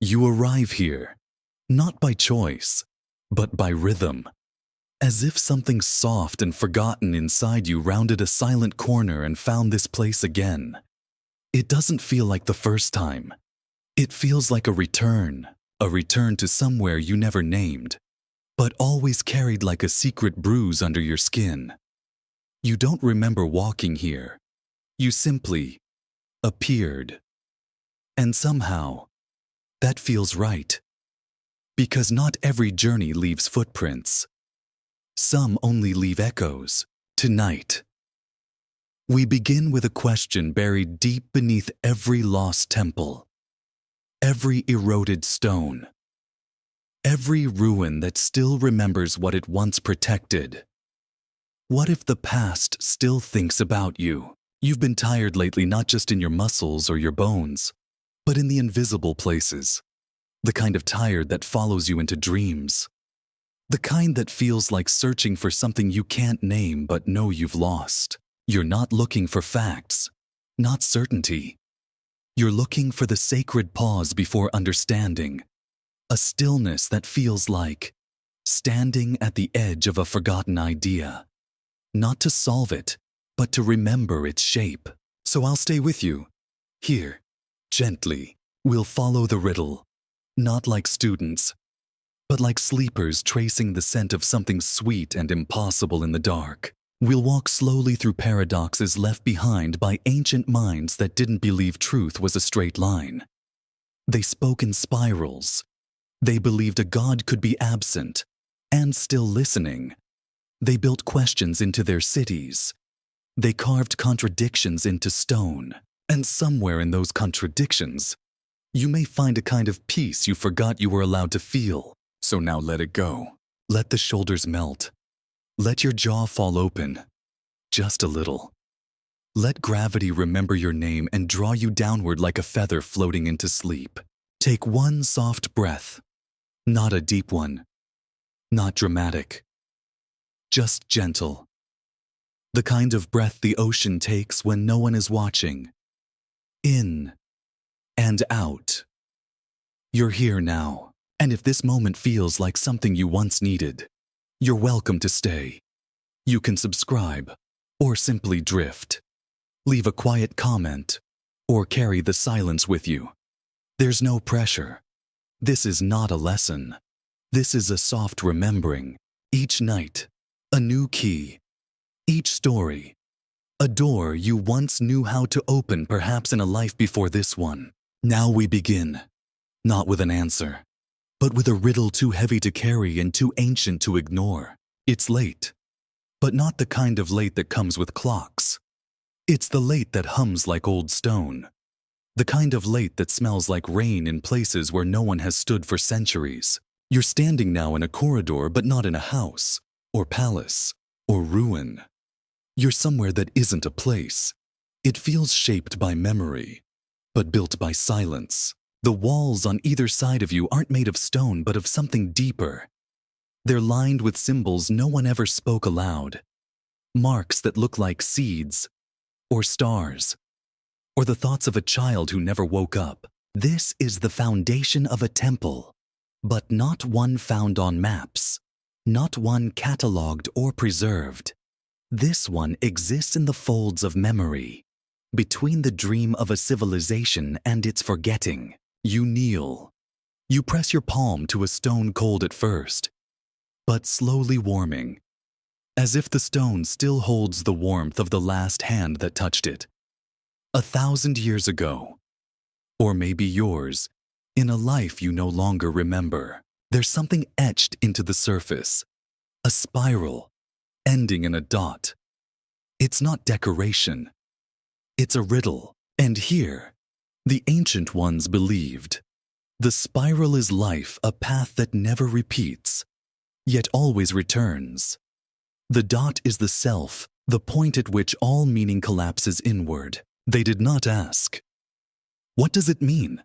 You arrive here, not by choice, but by rhythm, as if something soft and forgotten inside you rounded a silent corner and found this place again. It doesn't feel like the first time. It feels like a return to somewhere you never named, but always carried like a secret bruise under your skin. You don't remember walking here. You simply appeared. And somehow, that feels right. Because not every journey leaves footprints. Some only leave echoes. Tonight, we begin with a question buried deep beneath every lost temple, every eroded stone, every ruin that still remembers what it once protected. What if the past still thinks about you? You've been tired lately, not just in your muscles or your bones, but in the invisible places. The kind of tired that follows you into dreams. The kind that feels like searching for something you can't name but know you've lost. You're not looking for facts, not certainty. You're looking for the sacred pause before understanding. A stillness that feels like standing at the edge of a forgotten idea. Not to solve it, but to remember its shape. So I'll stay with you. Here, gently, we'll follow the riddle. Not like students, but like sleepers tracing the scent of something sweet and impossible in the dark. We'll walk slowly through paradoxes left behind by ancient minds that didn't believe truth was a straight line. They spoke in spirals. They believed a god could be absent and still listening. They built questions into their cities. They carved contradictions into stone. And somewhere in those contradictions, you may find a kind of peace you forgot you were allowed to feel. So now let it go. Let the shoulders melt. Let your jaw fall open. Just a little. Let gravity remember your name and draw you downward like a feather floating into sleep. Take one soft breath. Not a deep one. Not dramatic. Just gentle. The kind of breath the ocean takes when no one is watching. In and out. You're here now, and if this moment feels like something you once needed, you're welcome to stay. You can subscribe, or simply drift. Leave a quiet comment, or carry the silence with you. There's no pressure. This is not a lesson. This is a soft remembering. Each night, a new key. Each story, a door you once knew how to open, perhaps in a life before this one. Now we begin, not with an answer, but with a riddle too heavy to carry and too ancient to ignore. It's late, but not the kind of late that comes with clocks. It's the late that hums like old stone. The kind of late that smells like rain in places where no one has stood for centuries. You're standing now in a corridor, but not in a house, or palace, or ruin. You're somewhere that isn't a place. It feels shaped by memory, but built by silence. The walls on either side of you aren't made of stone, but of something deeper. They're lined with symbols no one ever spoke aloud. Marks that look like seeds, or stars, or the thoughts of a child who never woke up. This is the foundation of a temple, but not one found on maps, not one catalogued or preserved. This one exists in the folds of memory, between the dream of a civilization and its forgetting. You kneel. You press your palm to a stone cold at first, but slowly warming, as if the stone still holds the warmth of the last hand that touched it. 1,000 years ago, or maybe yours, in a life you no longer remember. There's something etched into the surface, a spiral, ending in a dot. It's not decoration. It's a riddle. And here, the ancient ones believed. The spiral is life, a path that never repeats, yet always returns. The dot is the self, the point at which all meaning collapses inward. They did not ask, what does it mean?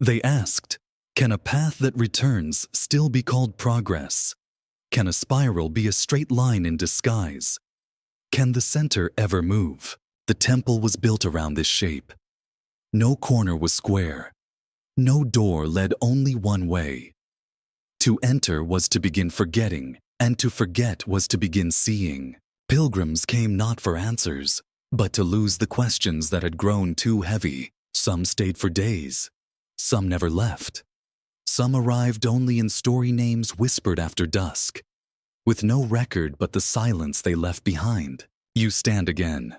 They asked, can a path that returns still be called progress? Can a spiral be a straight line in disguise? Can the center ever move? The temple was built around this shape. No corner was square. No door led only one way. To enter was to begin forgetting, and to forget was to begin seeing. Pilgrims came not for answers, but to lose the questions that had grown too heavy. Some stayed for days. Some never left. Some arrived only in story names whispered after dusk, with no record but the silence they left behind. You stand again.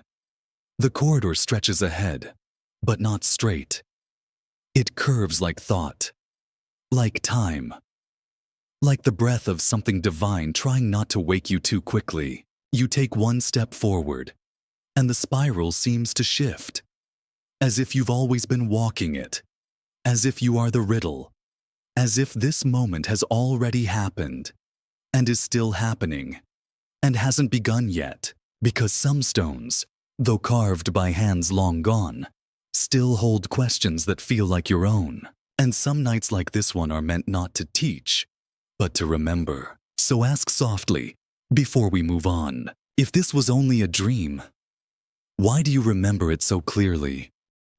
The corridor stretches ahead, but not straight. It curves like thought, like time, like the breath of something divine trying not to wake you too quickly. You take one step forward, and the spiral seems to shift, as if you've always been walking it, as if you are the riddle, as if this moment has already happened, and is still happening, and hasn't begun yet, because some stones, though carved by hands long gone, still hold questions that feel like your own. And some nights like this one are meant not to teach, but to remember. So ask softly, before we move on, if this was only a dream, why do you remember it so clearly?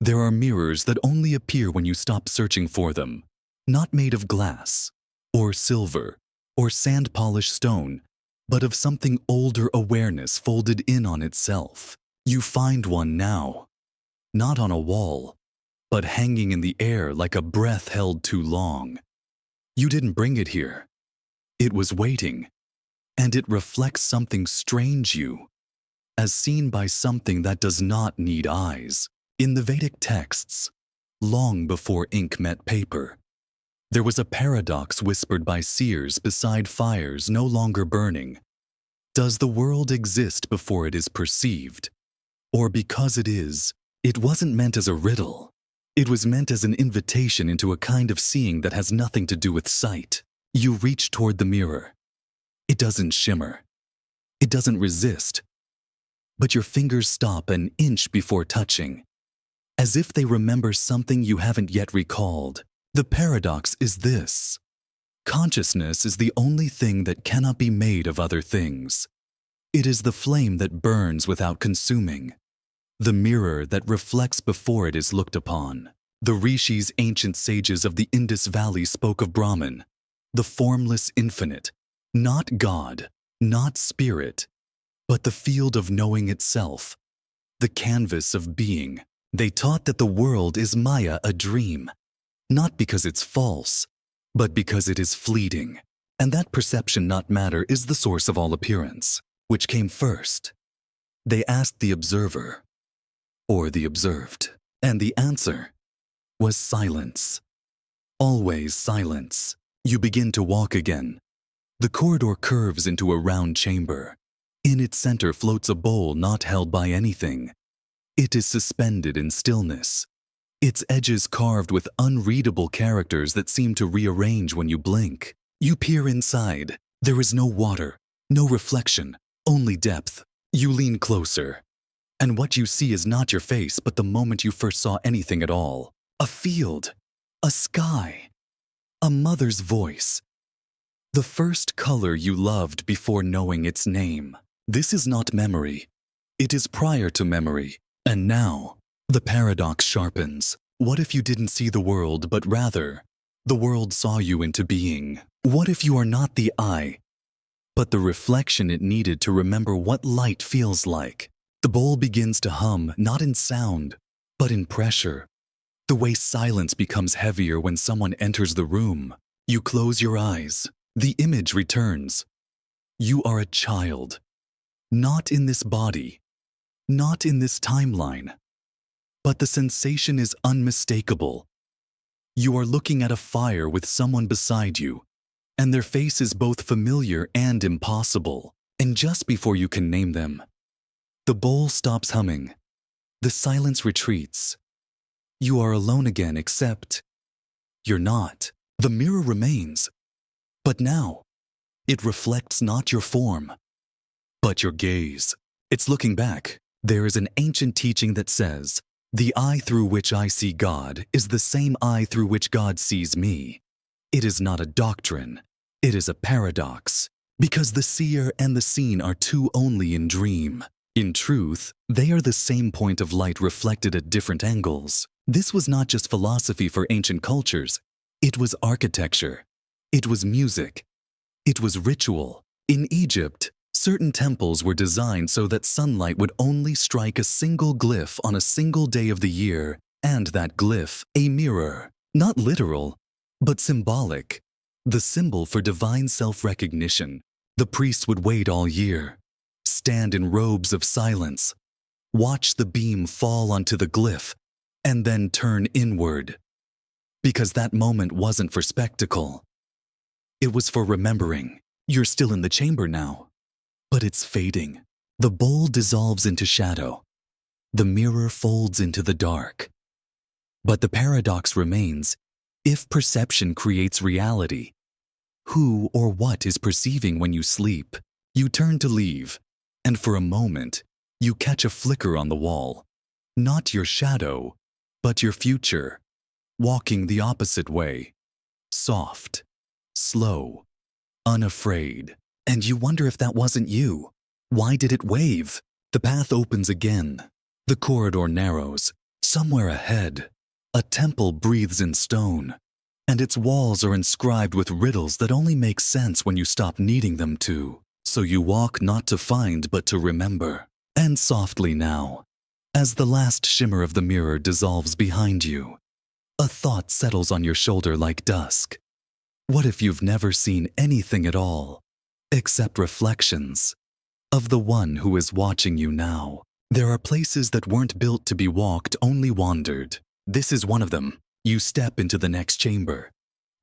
There are mirrors that only appear when you stop searching for them, not made of glass, or silver, or sand-polished stone, but of something older awareness folded in on itself. You find one now, not on a wall, but hanging in the air like a breath held too long. You didn't bring it here. It was waiting, and it reflects something strange you, as seen by something that does not need eyes. In the Vedic texts, long before ink met paper, there was a paradox whispered by seers beside fires no longer burning. Does the world exist before it is perceived? Or because it is, it wasn't meant as a riddle. It was meant as an invitation into a kind of seeing that has nothing to do with sight. You reach toward the mirror. It doesn't shimmer. It doesn't resist. But your fingers stop an inch before touching, as if they remember something you haven't yet recalled. The paradox is this: consciousness is the only thing that cannot be made of other things. It is the flame that burns without consuming, the mirror that reflects before it is looked upon. The rishis, ancient sages of the Indus Valley, spoke of Brahman, the formless infinite, not God, not spirit, but the field of knowing itself, the canvas of being. They taught that the world is Maya, a dream, not because it's false, but because it is fleeting, and that perception, not matter, is the source of all appearance. Which came first? They asked the observer, or the observed, and the answer was silence. Always silence. You begin to walk again. The corridor curves into a round chamber. In its center floats a bowl not held by anything. It is suspended in stillness, its edges carved with unreadable characters that seem to rearrange when you blink. You peer inside. There is no water, no reflection, only depth. You lean closer, and what you see is not your face, but the moment you first saw anything at all. A field, a sky, a mother's voice. The first color you loved before knowing its name. This is not memory. It is prior to memory. And now, the paradox sharpens. What if you didn't see the world, but rather, the world saw you into being? What if you are not the eye, but the reflection it needed to remember what light feels like? The bowl begins to hum, not in sound, but in pressure. The way silence becomes heavier when someone enters the room. You close your eyes. The image returns. You are a child. Not in this body, not in this timeline, but the sensation is unmistakable. You are looking at a fire with someone beside you, and their face is both familiar and impossible. And just before you can name them, the bowl stops humming. The silence retreats. You are alone again, except you're not. The mirror remains, but now it reflects not your form, but your gaze. It's looking back. There is an ancient teaching that says, the eye through which I see God is the same eye through which God sees me. It is not a doctrine. It is a paradox, because the seer and the seen are two only in dream. In truth, they are the same point of light reflected at different angles. This was not just philosophy for ancient cultures. It was architecture. It was music. It was ritual. In Egypt, certain temples were designed so that sunlight would only strike a single glyph on a single day of the year, and that glyph, a mirror, not literal, but symbolic, the symbol for divine self-recognition. The priests would wait all year, stand in robes of silence, watch the beam fall onto the glyph, and then turn inward. Because that moment wasn't for spectacle. It was for remembering. You're still in the chamber now, but it's fading. The bowl dissolves into shadow. The mirror folds into the dark. But the paradox remains, if perception creates reality, who or what is perceiving when you sleep? You turn to leave, and for a moment, you catch a flicker on the wall. Not your shadow, but your future, walking the opposite way. Soft, slow, unafraid. And you wonder if that wasn't you. Why did it wave? The path opens again. The corridor narrows. Somewhere ahead, a temple breathes in stone, and its walls are inscribed with riddles that only make sense when you stop needing them to. So you walk not to find but to remember. And softly now, as the last shimmer of the mirror dissolves behind you, a thought settles on your shoulder like dusk. What if you've never seen anything at all, except reflections of the one who is watching you now? There are places that weren't built to be walked, only wandered. This is one of them. You step into the next chamber,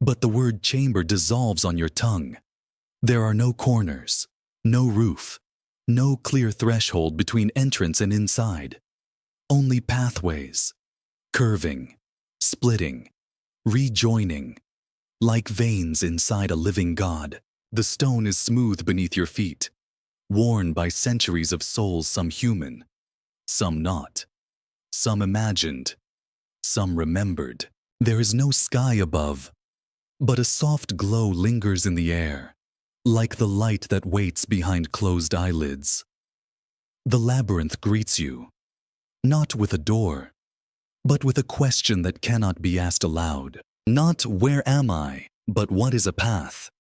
but the word chamber dissolves on your tongue. There are no corners, no roof, no clear threshold between entrance and inside. Only pathways, curving, splitting, rejoining, like veins inside a living god. The stone is smooth beneath your feet, worn by centuries of souls, some human, some not, some imagined, some remembered. There is no sky above, but a soft glow lingers in the air, like the light that waits behind closed eyelids. The labyrinth greets you, not with a door, but with a question that cannot be asked aloud. Not where am I, but what is a path?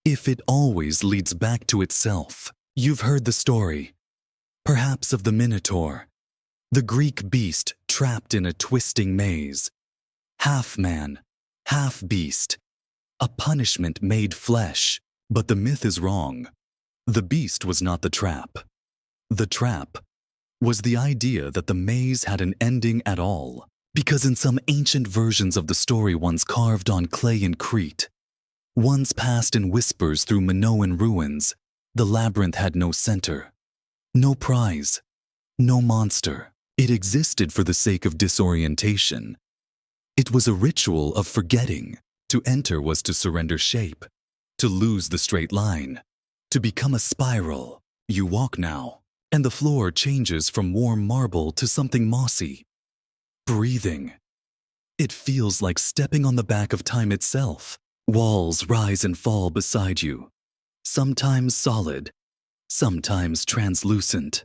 If it always leads back to itself. You've heard the story, perhaps of the Minotaur, the Greek beast trapped in a twisting maze. Half man, half beast, a punishment made flesh. But the myth is wrong. The beast was not the trap. The trap was the idea that the maze had an ending at all, because in some ancient versions of the story, once carved on clay in Crete, once passed in whispers through Minoan ruins, the labyrinth had no center, no prize, no monster. It existed for the sake of disorientation. It was a ritual of forgetting. To enter was to surrender shape, to lose the straight line, to become a spiral. You walk now, and the floor changes from warm marble to something mossy. Breathing. It feels like stepping on the back of time itself. Walls rise and fall beside you, sometimes solid, sometimes translucent,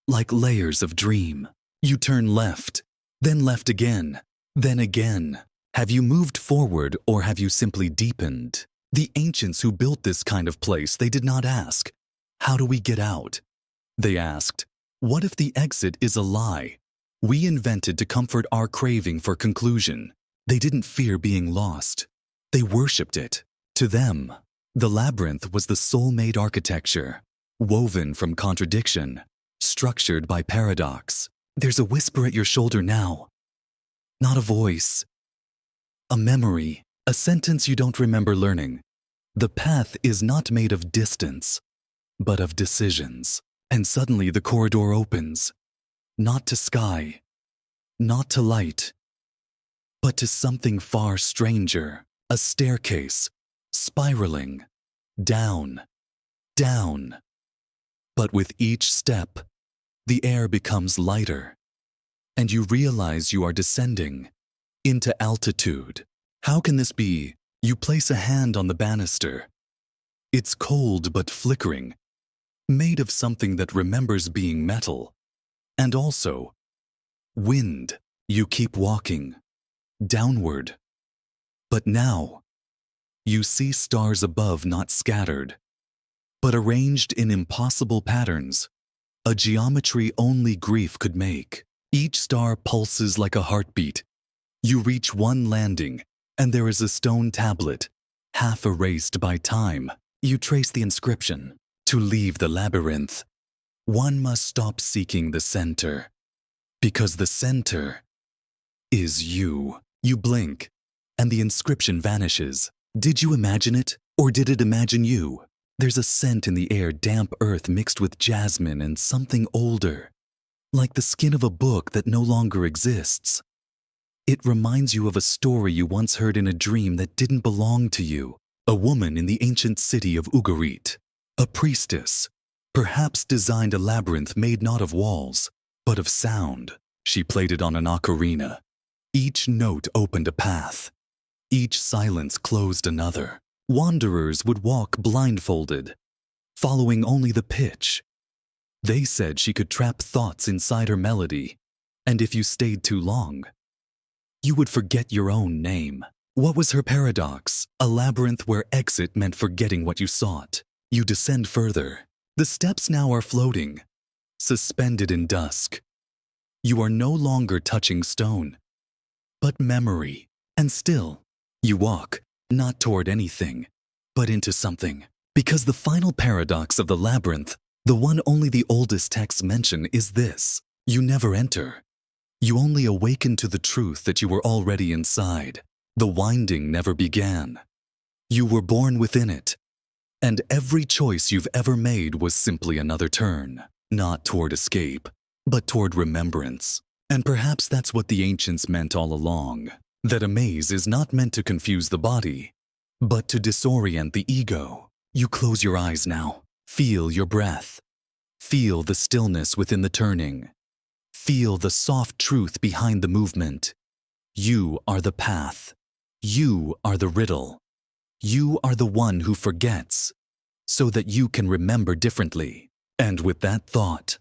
like layers of dream. You turn left, then left again, then again. Have you moved forward or have you simply deepened? The ancients who built this kind of place, they did not ask, how do we get out? They asked, what if the exit is a lie? We invented to comfort our craving for conclusion. They didn't fear being lost. They worshipped it. To them, the labyrinth was the soul-made architecture, woven from contradiction, structured by paradox. There's a whisper at your shoulder now. Not a voice. A memory. A sentence you don't remember learning. The path is not made of distance, but of decisions. And suddenly the corridor opens. Not to sky, not to light, but to something far stranger. A staircase, spiraling, down, down. But with each step, the air becomes lighter, and you realize you are descending into altitude. How can this be? You place a hand on the banister. It's cold but flickering, made of something that remembers being metal, and also wind. You keep walking, downward. But now, you see stars above not scattered, but arranged in impossible patterns, a geometry only grief could make. Each star pulses like a heartbeat. You reach one landing, and there is a stone tablet, half erased by time. You trace the inscription. To leave the labyrinth, one must stop seeking the center, because the center is you. You blink, and the inscription vanishes. Did you imagine it, or did it imagine you? There's a scent in the air, damp earth mixed with jasmine and something older, like the skin of a book that no longer exists. It reminds you of a story you once heard in a dream that didn't belong to you. A woman in the ancient city of Ugarit, a priestess, perhaps designed a labyrinth made not of walls, but of sound. She played it on an ocarina. Each note opened a path. Each silence closed another. Wanderers would walk blindfolded, following only the pitch. They said she could trap thoughts inside her melody, and if you stayed too long, you would forget your own name. What was her paradox? A labyrinth where exit meant forgetting what you sought. You descend further. The steps now are floating, suspended in dusk. You are no longer touching stone, but memory. And still, you walk, not toward anything, but into something. Because the final paradox of the labyrinth, the one only the oldest texts mention, is this: you never enter. You only awaken to the truth that you were already inside. The winding never began. You were born within it, and every choice you've ever made was simply another turn, not toward escape, but toward remembrance. And perhaps that's what the ancients meant all along, that a maze is not meant to confuse the body, but to disorient the ego. You close your eyes now. Feel your breath. Feel the stillness within the turning. Feel the soft truth behind the movement. You are the path. You are the riddle. You are the one who forgets, so that you can remember differently. And with that thought,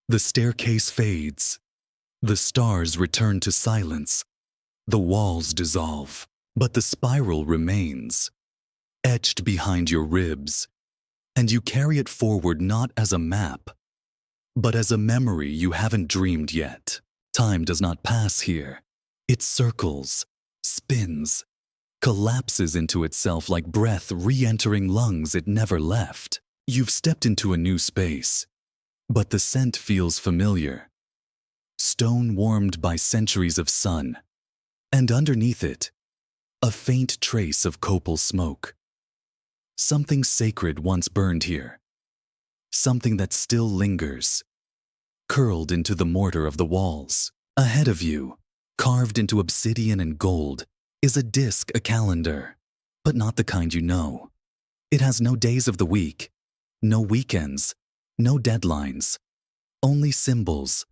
the staircase fades. The stars return to silence. The walls dissolve, but the spiral remains, etched behind your ribs, and you carry it forward not as a map, but as a memory you haven't dreamed yet. Time does not pass here. It circles, spins, collapses into itself like breath re-entering lungs it never left. You've stepped into a new space, but the scent feels familiar. Stone warmed by centuries of sun, and underneath it, a faint trace of copal smoke. Something sacred once burned here. Something that still lingers, curled into the mortar of the walls. Ahead of you, carved into obsidian and gold, is a disc, a calendar, but not the kind you know. It has no days of the week, no weekends, no deadlines, only symbols,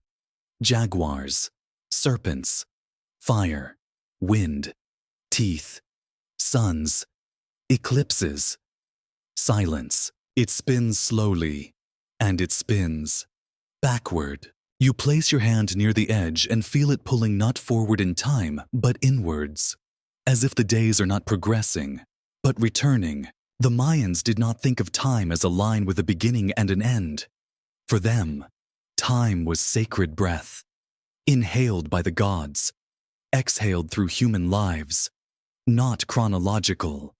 jaguars, serpents, fire, wind, teeth, suns, eclipses, silence. It spins slowly, and it spins backward. You place your hand near the edge and feel it pulling not forward in time, but inwards, as if the days are not progressing, but returning. The Mayans did not think of time as a line with a beginning and an end. For them, time was sacred breath, inhaled by the gods, exhaled through human lives, not chronological,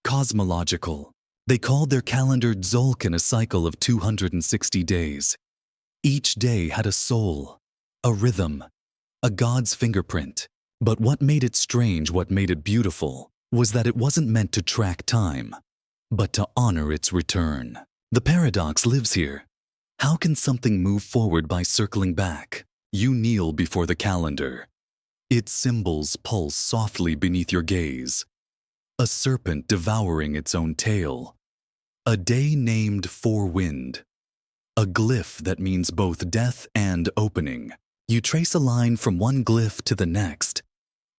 cosmological. They called their calendar Tzolk'in, a cycle of 260 days. Each day had a soul, a rhythm, a god's fingerprint. But what made it strange, what made it beautiful, was that it wasn't meant to track time, but to honor its return. The paradox lives here. How can something move forward by circling back? You kneel before the calendar. Its symbols pulse softly beneath your gaze. A serpent devouring its own tail. A day named for wind. A glyph that means both death and opening. You trace a line from one glyph to the next,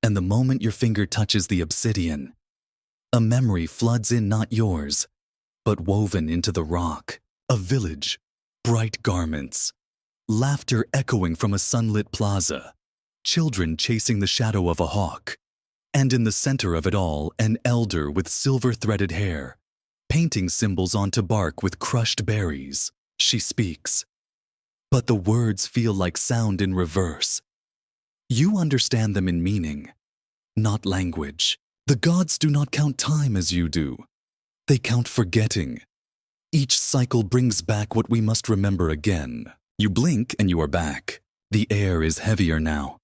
and the moment your finger touches the obsidian, a memory floods in, not yours, but woven into the rock. A village, bright garments, laughter echoing from a sunlit plaza, children chasing the shadow of a hawk, and in the center of it all, an elder with silver-threaded hair, painting symbols onto bark with crushed berries. She speaks, but the words feel like sound in reverse. You understand them in meaning, not language. The gods do not count time as you do. They count forgetting. Each cycle brings back what we must remember again. You blink and you are back. The air is heavier now.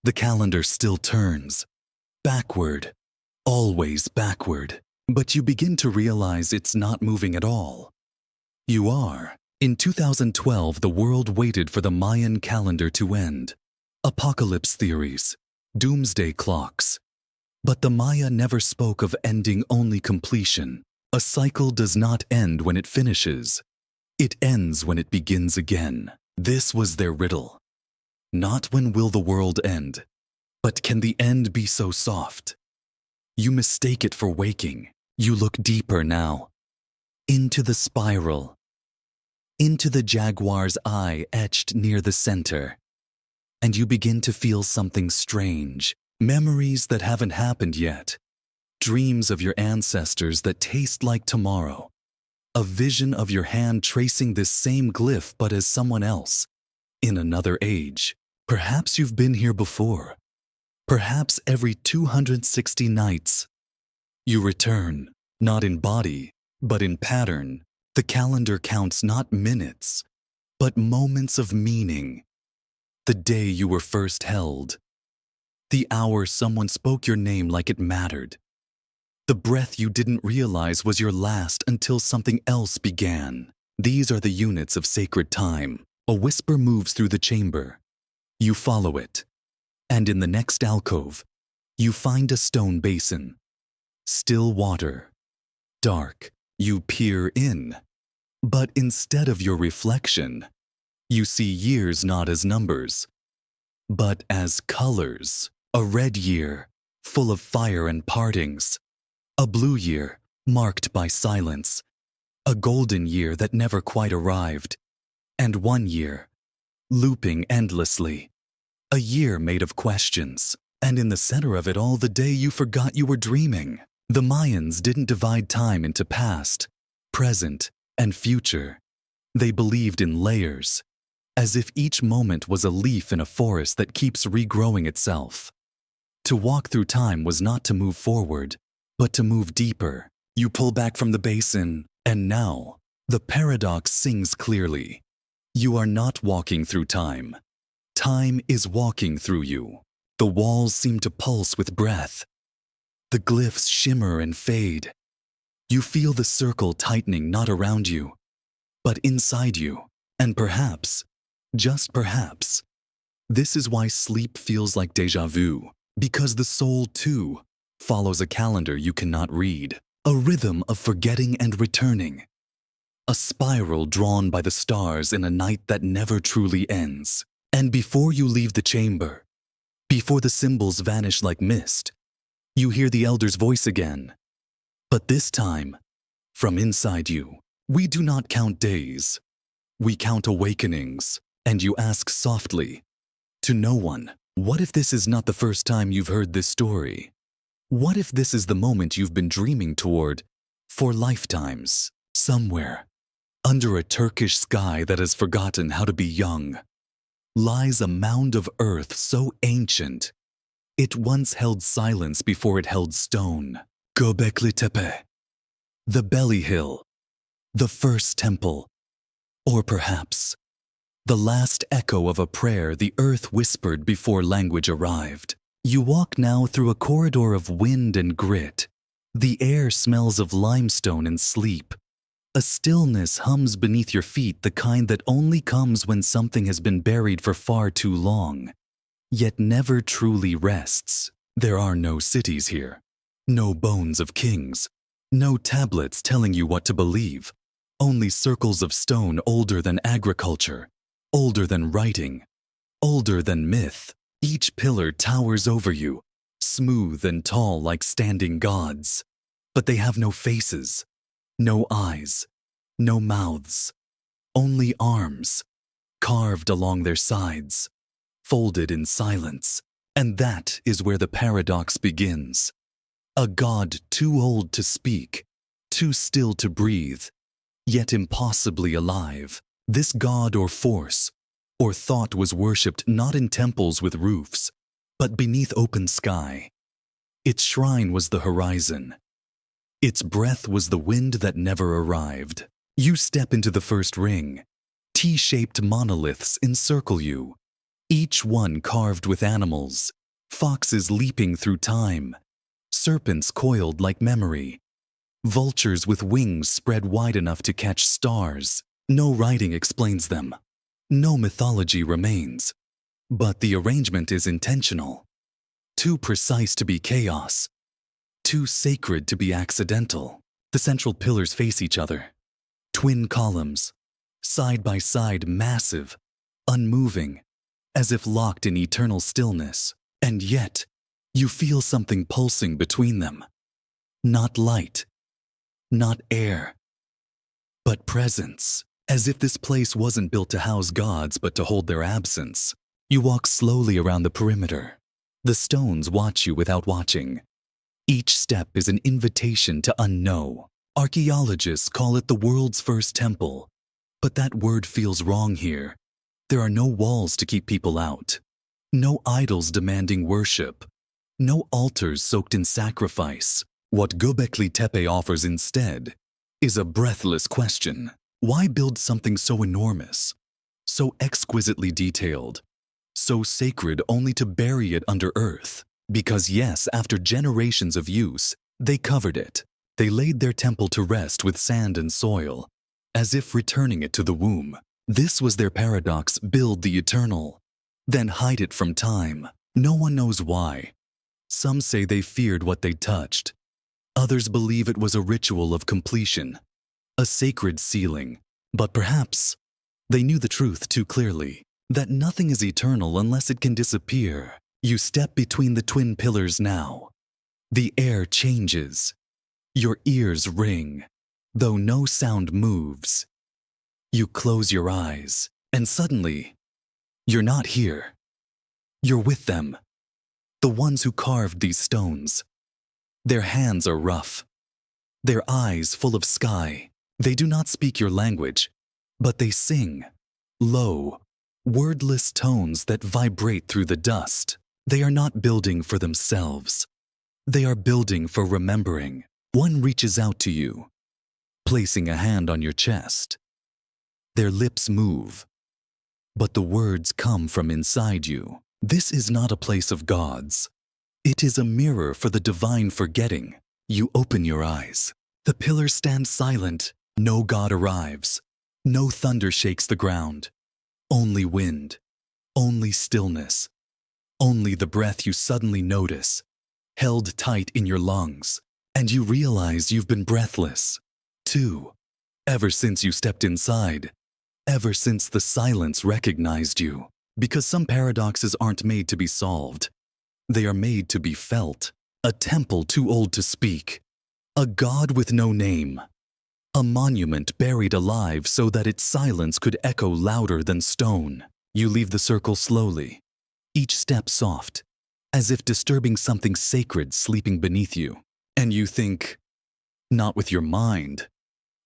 The calendar still turns. Backward. Always backward. But you begin to realize it's not moving at all. You are. In 2012, the world waited for the Mayan calendar to end. Apocalypse theories. Doomsday clocks. But the Maya never spoke of ending, only completion. A cycle does not end when it finishes. It ends when it begins again. This was their riddle. Not when will the world end, but can the end be so soft? You mistake it for waking. You look deeper now. Into the spiral. Into the jaguar's eye etched near the center. And you begin to feel something strange. Memories that haven't happened yet. Dreams of your ancestors that taste like tomorrow. A vision of your hand tracing this same glyph but as someone else. In another age. Perhaps you've been here before. Perhaps every 260 nights. You return, not in body, but in pattern. The calendar counts not minutes, but moments of meaning. The day you were first held. The hour someone spoke your name like it mattered. The breath you didn't realize was your last until something else began. These are the units of sacred time. A whisper moves through the chamber. You follow it. And in the next alcove, you find a stone basin. Still water. Dark. You peer in. But instead of your reflection, you see years not as numbers, but as colors. A red year, full of fire and partings. A blue year, marked by silence. A golden year that never quite arrived. And one year, looping endlessly. A year made of questions. And in the center of it all, the day you forgot you were dreaming. The Mayans didn't divide time into past, present, and future. They believed in layers, as if each moment was a leaf in a forest that keeps regrowing itself. To walk through time was not to move forward, but to move deeper. You pull back from the basin, and now, the paradox sings clearly. You are not walking through time. Time is walking through you. The walls seem to pulse with breath. The glyphs shimmer and fade. You feel the circle tightening not around you, but inside you. And perhaps, just perhaps, this is why sleep feels like déjà vu. Because the soul, too, follows a calendar you cannot read. A rhythm of forgetting and returning. A spiral drawn by the stars in a night that never truly ends. And before you leave the chamber, before the symbols vanish like mist, you hear the elder's voice again. But this time, from inside you, we do not count days. We count awakenings, and you ask softly, to no one, what if this is not the first time you've heard this story? What if this is the moment you've been dreaming toward for lifetimes? Somewhere, under a Turkish sky that has forgotten how to be young, lies a mound of earth so ancient, it once held silence before it held stone. Göbekli Tepe, the belly hill, the first temple, or perhaps the last echo of a prayer the earth whispered before language arrived. You walk now through a corridor of wind and grit. The air smells of limestone and sleep. A stillness hums beneath your feet, the kind that only comes when something has been buried for far too long, yet never truly rests. There are no cities here, no bones of kings, no tablets telling you what to believe, only circles of stone older than agriculture, older than writing, older than myth. Each pillar towers over you, smooth and tall like standing gods. But they have no faces, no eyes, no mouths, only arms, carved along their sides. folded in silence. And that is where the paradox begins. A god too old to speak, too still to breathe, yet impossibly alive. This god or force or thought was worshipped not in temples with roofs, but beneath open sky. Its shrine was the horizon. Its breath was the wind that never arrived. You step into the first ring. T-shaped monoliths encircle you, each one carved with animals, foxes leaping through time, serpents coiled like memory, vultures with wings spread wide enough to catch stars. No writing explains them. No mythology remains. But the arrangement is intentional. Too precise to be chaos. Too sacred to be accidental. The central pillars face each other. Twin columns, side by side, massive, unmoving, as if locked in eternal stillness. And yet, you feel something pulsing between them. Not light, not air, but presence. As if this place wasn't built to house gods but to hold their absence. You walk slowly around the perimeter. The stones watch you without watching. Each step is an invitation to unknow. Archaeologists call it the world's first temple. But that word feels wrong here. There are no walls to keep people out. No idols demanding worship. No altars soaked in sacrifice. What Göbekli Tepe offers instead is a breathless question. Why build something so enormous, so exquisitely detailed, so sacred only to bury it under earth? Because yes, after generations of use, they covered it. They laid their temple to rest with sand and soil, as if returning it to the womb. This was their paradox: build the eternal, then hide it from time. No one knows why. Some say they feared what they touched. Others believe it was a ritual of completion, a sacred sealing. But perhaps they knew the truth too clearly, that nothing is eternal unless it can disappear. You step between the twin pillars now. The air changes. Your ears ring, though no sound moves. You close your eyes, and suddenly, you're not here. You're with them, the ones who carved these stones. Their hands are rough, their eyes full of sky. They do not speak your language, but they sing, low, wordless tones that vibrate through the dust. They are not building for themselves. They are building for remembering. One reaches out to you, placing a hand on your chest. Their lips move, but the words come from inside you. This is not a place of gods. It is a mirror for the divine forgetting. You open your eyes. The pillars stand silent. No god arrives. No thunder shakes the ground. Only wind. Only stillness. Only the breath you suddenly notice, held tight in your lungs. And you realize you've been breathless, too, ever since you stepped inside. Ever since the silence recognized you. Because some paradoxes aren't made to be solved. They are made to be felt. A temple too old to speak. A god with no name. A monument buried alive so that its silence could echo louder than stone. You leave the circle slowly, each step soft, as if disturbing something sacred sleeping beneath you. And you think, not with your mind,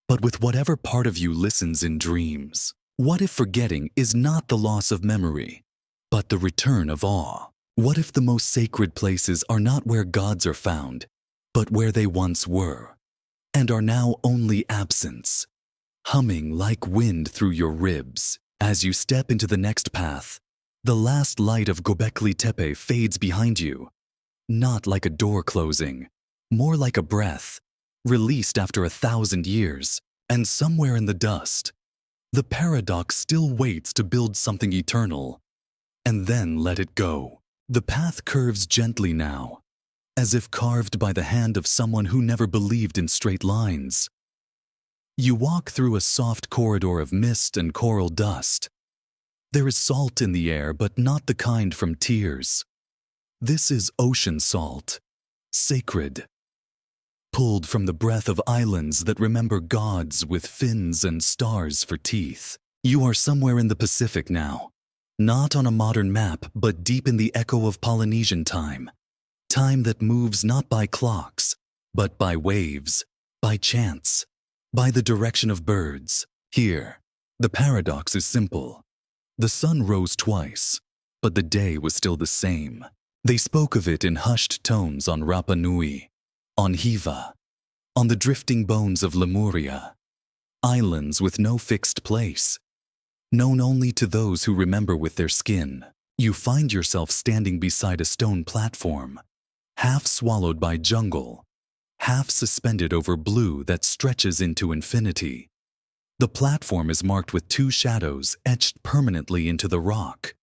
but with whatever part of you listens in dreams. What if forgetting is not the loss of memory, but the return of awe? What if the most sacred places are not where gods are found, but where they once were, and are now only absence, humming like wind through your ribs? As you step into the next path, the last light of Göbekli Tepe fades behind you, not like a door closing, more like a breath, released after 1,000 years. And somewhere in the dust, the paradox still waits to build something eternal, and then let it go. The path curves gently now, as if carved by the hand of someone who never believed in straight lines. You walk through a soft corridor of mist and coral dust. There is salt in the air, but not the kind from tears. This is ocean salt, sacred, pulled from the breath of islands that remember gods with fins and stars for teeth. You are somewhere in the Pacific now, Not on a modern map, but deep in the echo of Polynesian time. Time that moves not by clocks, but by waves, by chance, by the direction of birds. Here, the paradox is simple. The sun rose twice, but the day was still the same. They spoke of it in hushed tones on Rapa Nui, on Hiva, on the drifting bones of Lemuria, islands with no fixed place, known only to those who remember with their skin. You find yourself standing beside a stone platform, half swallowed by jungle, half suspended over blue that stretches into infinity. The platform is marked with two shadows etched permanently into the rock,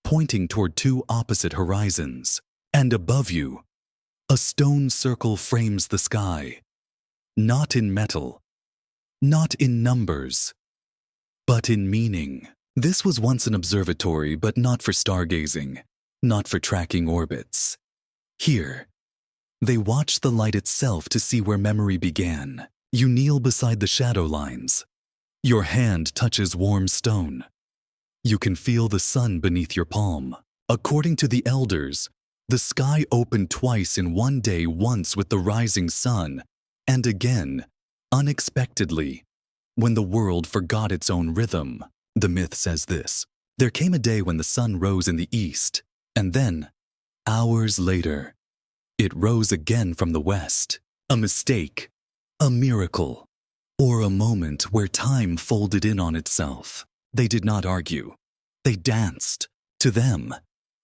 pointing toward two opposite horizons. And above you, a stone circle frames the sky, not in metal, not in numbers, but in meaning. This was once an observatory, but not for stargazing, not for tracking orbits. Here, they watch the light itself to see where memory began. You kneel beside the shadow lines. Your hand touches warm stone. You can feel the sun beneath your palm. According to the elders, the sky opened twice in one day, once with the rising sun, and again, unexpectedly, when the world forgot its own rhythm. The myth says this: there came a day when the sun rose in the east, and then, hours later, it rose again from the west. A mistake, a miracle, or a moment where time folded in on itself. They did not argue. They danced. To them,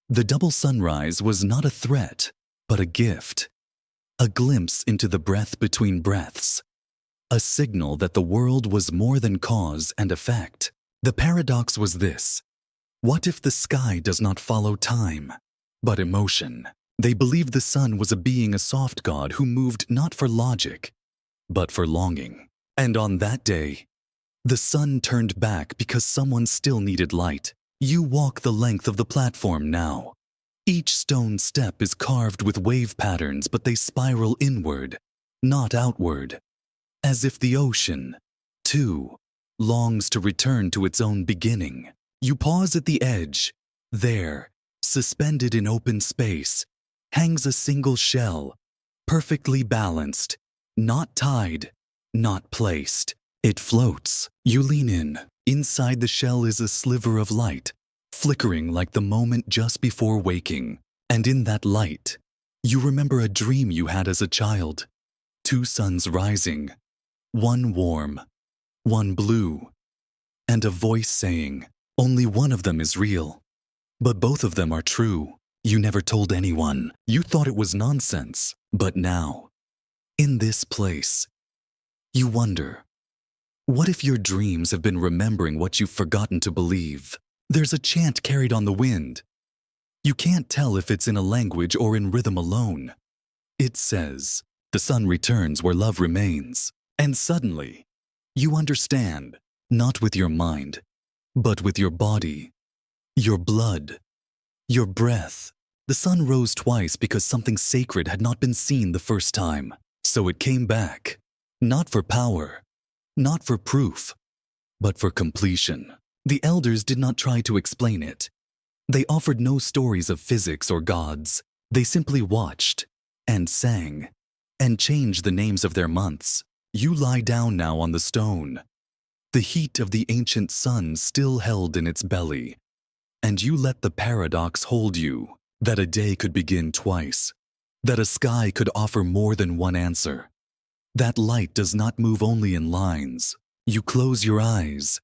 the double sunrise was not a threat, but a gift. A glimpse into the breath between breaths. A signal that the world was more than cause and effect. The paradox was this: what if the sky does not follow time, but emotion? They believed the sun was a being, a soft god who moved not for logic, but for longing. And on that day, the sun turned back because someone still needed light. You walk the length of the platform now. Each stone step is carved with wave patterns, but they spiral inward, not outward. As if the ocean, too, longs to return to its own beginning. You pause at the edge. There, suspended in open space, hangs a single shell, perfectly balanced, not tied, not placed. It floats. You lean in. Inside the shell is a sliver of light, flickering like the moment just before waking. And in that light, you remember a dream you had as a child. Two suns rising, one warm, one blue, and a voice saying, only one of them is real, but both of them are true. You never told anyone. You thought it was nonsense. But now, in this place, you wonder, what if your dreams have been remembering what you've forgotten to believe? There's a chant carried on the wind. You can't tell if it's in a language or in rhythm alone. It says, the sun returns where love remains. And suddenly, you understand, not with your mind, but with your body, your blood, your breath. The sun rose twice because something sacred had not been seen the first time. So it came back, not for power, not for proof, but for completion. The elders did not try to explain it. They offered no stories of physics or gods. They simply watched, and sang, and changed the names of their months. You lie down now on the stone, the heat of the ancient sun still held in its belly, and you let the paradox hold you, that a day could begin twice, that a sky could offer more than one answer. That light does not move only in lines. You close your eyes,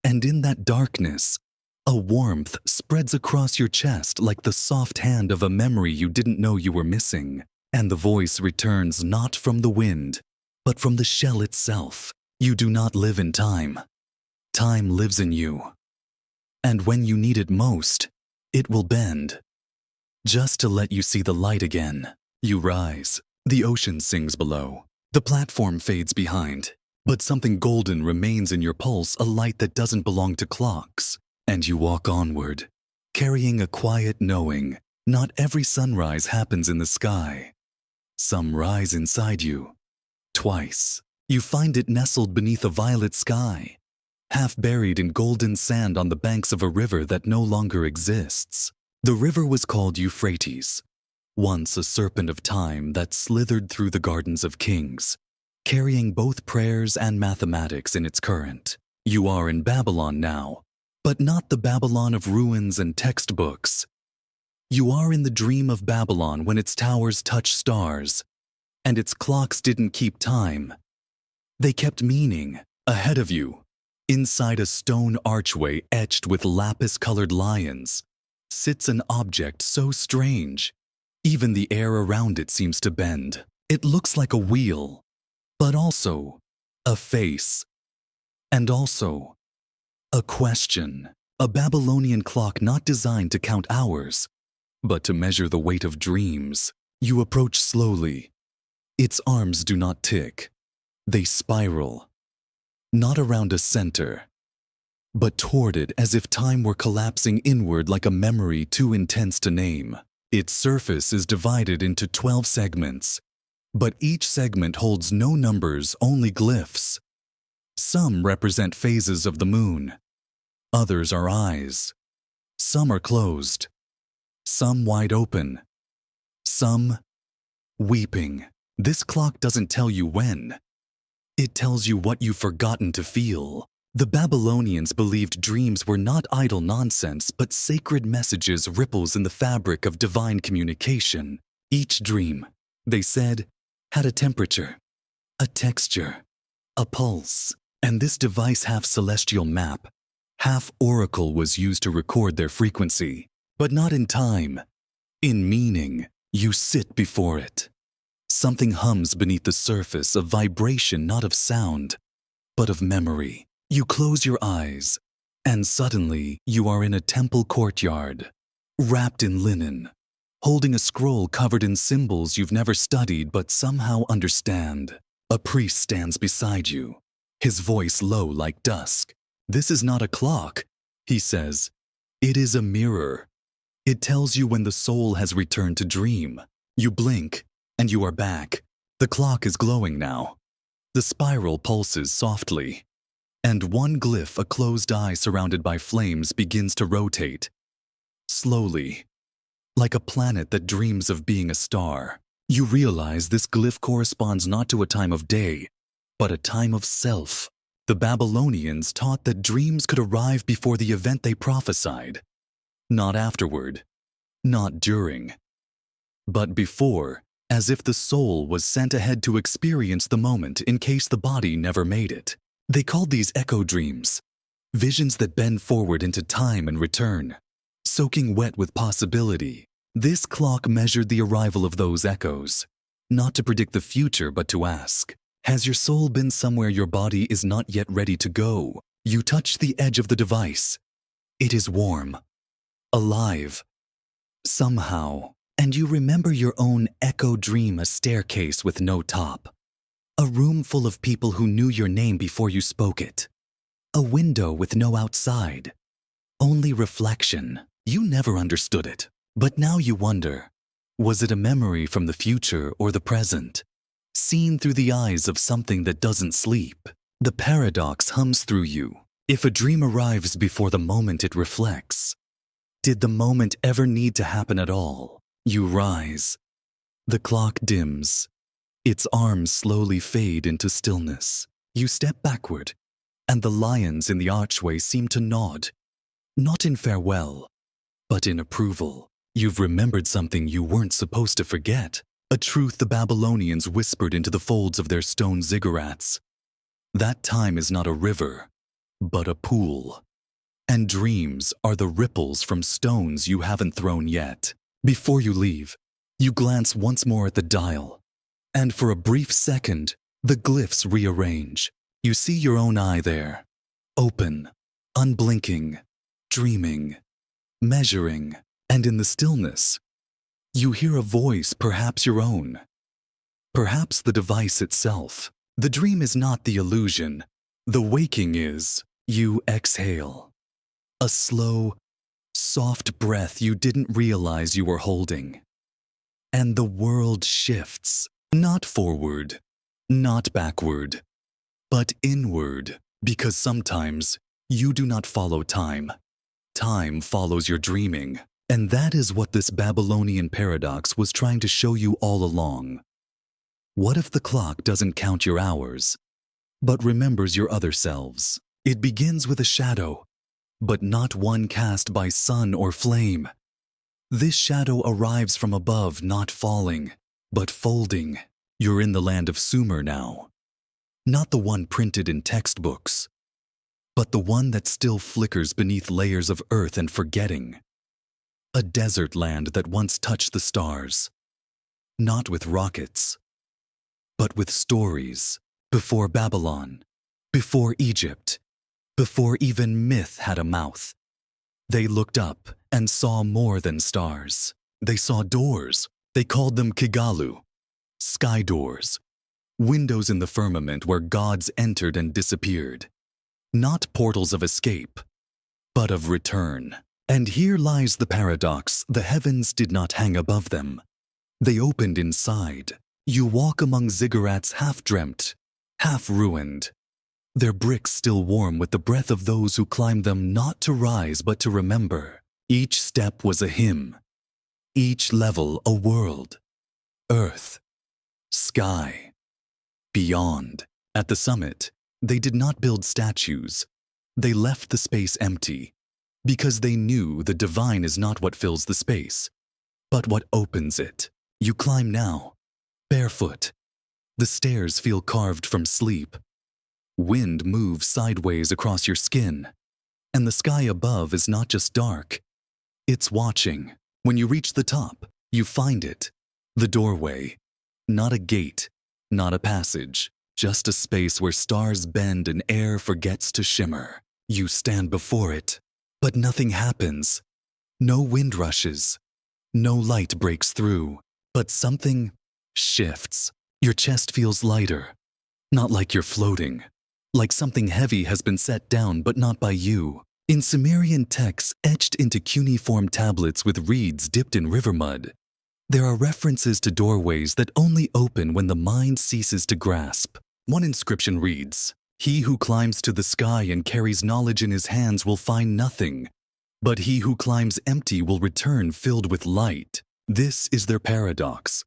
and in that darkness, a warmth spreads across your chest like the soft hand of a memory you didn't know you were missing. And the voice returns not from the wind, but from the shell itself. You do not live in time. Time lives in you. And when you need it most, it will bend, just to let you see the light again. You rise. The ocean sings below. The platform fades behind, but something golden remains in your pulse, a light that doesn't belong to clocks. And you walk onward, carrying a quiet knowing. Not every sunrise happens in the sky. Some rise inside you. Twice. You find it nestled beneath a violet sky, half buried in golden sand on the banks of a river that no longer exists. The river was called Euphrates, once a serpent of time that slithered through the gardens of kings, carrying both prayers and mathematics in its current. You are in Babylon now, but not the Babylon of ruins and textbooks. You are in the dream of Babylon when its towers touch stars, and its clocks didn't keep time. They kept meaning. Ahead of you, inside a stone archway etched with lapis-colored lions, sits an object so strange, even the air around it seems to bend. It looks like a wheel, but also a face, and also a question. A Babylonian clock not designed to count hours, but to measure the weight of dreams. You approach slowly. Its arms do not tick. They spiral, not around a center, but toward it as if time were collapsing inward like a memory too intense to name. Its surface is divided into 12 segments, but each segment holds no numbers, only glyphs. Some represent phases of the moon. Others are eyes. Some are closed. Some wide open. Some weeping. This clock doesn't tell you when. It tells you what you've forgotten to feel. The Babylonians believed dreams were not idle nonsense, but sacred messages, ripples in the fabric of divine communication. Each dream, they said, had a temperature, a texture, a pulse, and this device, half celestial map, half oracle, was used to record their frequency, but not in time, in meaning. You sit before it. Something hums beneath the surface, a vibration not of sound, but of memory. You close your eyes, and suddenly you are in a temple courtyard, wrapped in linen, holding a scroll covered in symbols you've never studied but somehow understand. A priest stands beside you, his voice low like dusk. "This is not a clock," he says. "It is a mirror. It tells you when the soul has returned to dream." You blink, and you are back. The clock is glowing now. The spiral pulses softly, and one glyph, a closed eye surrounded by flames, begins to rotate. Slowly, like a planet that dreams of being a star. You realize this glyph corresponds not to a time of day, but a time of self. The Babylonians taught that dreams could arrive before the event they prophesied. Not afterward, not during, but before, as if the soul was sent ahead to experience the moment in case the body never made it. They called these echo dreams, visions that bend forward into time and return, soaking wet with possibility. This clock measured the arrival of those echoes, not to predict the future but to ask, has your soul been somewhere your body is not yet ready to go? You touch the edge of the device. It is warm, alive, somehow, and you remember your own echo dream, a staircase with no top, a room full of people who knew your name before you spoke it, a window with no outside, only reflection. You never understood it, but now you wonder, was it a memory from the future or the present, seen through the eyes of something that doesn't sleep? The paradox hums through you. If a dream arrives before the moment it reflects, did the moment ever need to happen at all? You rise. The clock dims. Its arms slowly fade into stillness. You step backward, and the lions in the archway seem to nod, not in farewell, but in approval. You've remembered something you weren't supposed to forget, a truth the Babylonians whispered into the folds of their stone ziggurats. That time is not a river, but a pool. And dreams are the ripples from stones you haven't thrown yet. Before you leave, you glance once more at the dial, and for a brief second, the glyphs rearrange. You see your own eye there, open, unblinking, dreaming, measuring, and in the stillness, you hear a voice, perhaps your own, perhaps the device itself. The dream is not the illusion. The waking is. You exhale. A slow, soft breath you didn't realize you were holding. And the world shifts, not forward, not backward, but inward. Because sometimes you do not follow time. Time follows your dreaming. And that is what this Babylonian paradox was trying to show you all along. What if the clock doesn't count your hours, but remembers your other selves? It begins with a shadow, but not one cast by sun or flame. This shadow arrives from above, not falling, but folding. You're in the land of Sumer now. Not the one printed in textbooks, but the one that still flickers beneath layers of earth and forgetting. A desert land that once touched the stars, not with rockets, but with stories. Before Babylon, before Egypt, before even myth had a mouth, they looked up and saw more than stars. They saw doors. They called them Kigalu, sky doors, windows in the firmament where gods entered and disappeared. Not portals of escape, but of return. And here lies the paradox. The heavens did not hang above them. They opened inside. You walk among ziggurats half-dreamt, half-ruined, their bricks still warm with the breath of those who climbed them, not to rise but to remember. Each step was a hymn, each level a world. Earth, sky, beyond. At the summit, they did not build statues. They left the space empty, because they knew the divine is not what fills the space, but what opens it. You climb now, barefoot. The stairs feel carved from sleep. Wind moves sideways across your skin, and the sky above is not just dark, it's watching. When you reach the top, you find it. The doorway, not a gate, not a passage, just a space where stars bend and air forgets to shimmer. You stand before it, but nothing happens. No wind rushes, no light breaks through, but something shifts. Your chest feels lighter, not like you're floating, like something heavy has been set down but not by you. In Sumerian texts etched into cuneiform tablets with reeds dipped in river mud, there are references to doorways that only open when the mind ceases to grasp. One inscription reads, "He who climbs to the sky and carries knowledge in his hands will find nothing, but he who climbs empty will return filled with light." This is their paradox.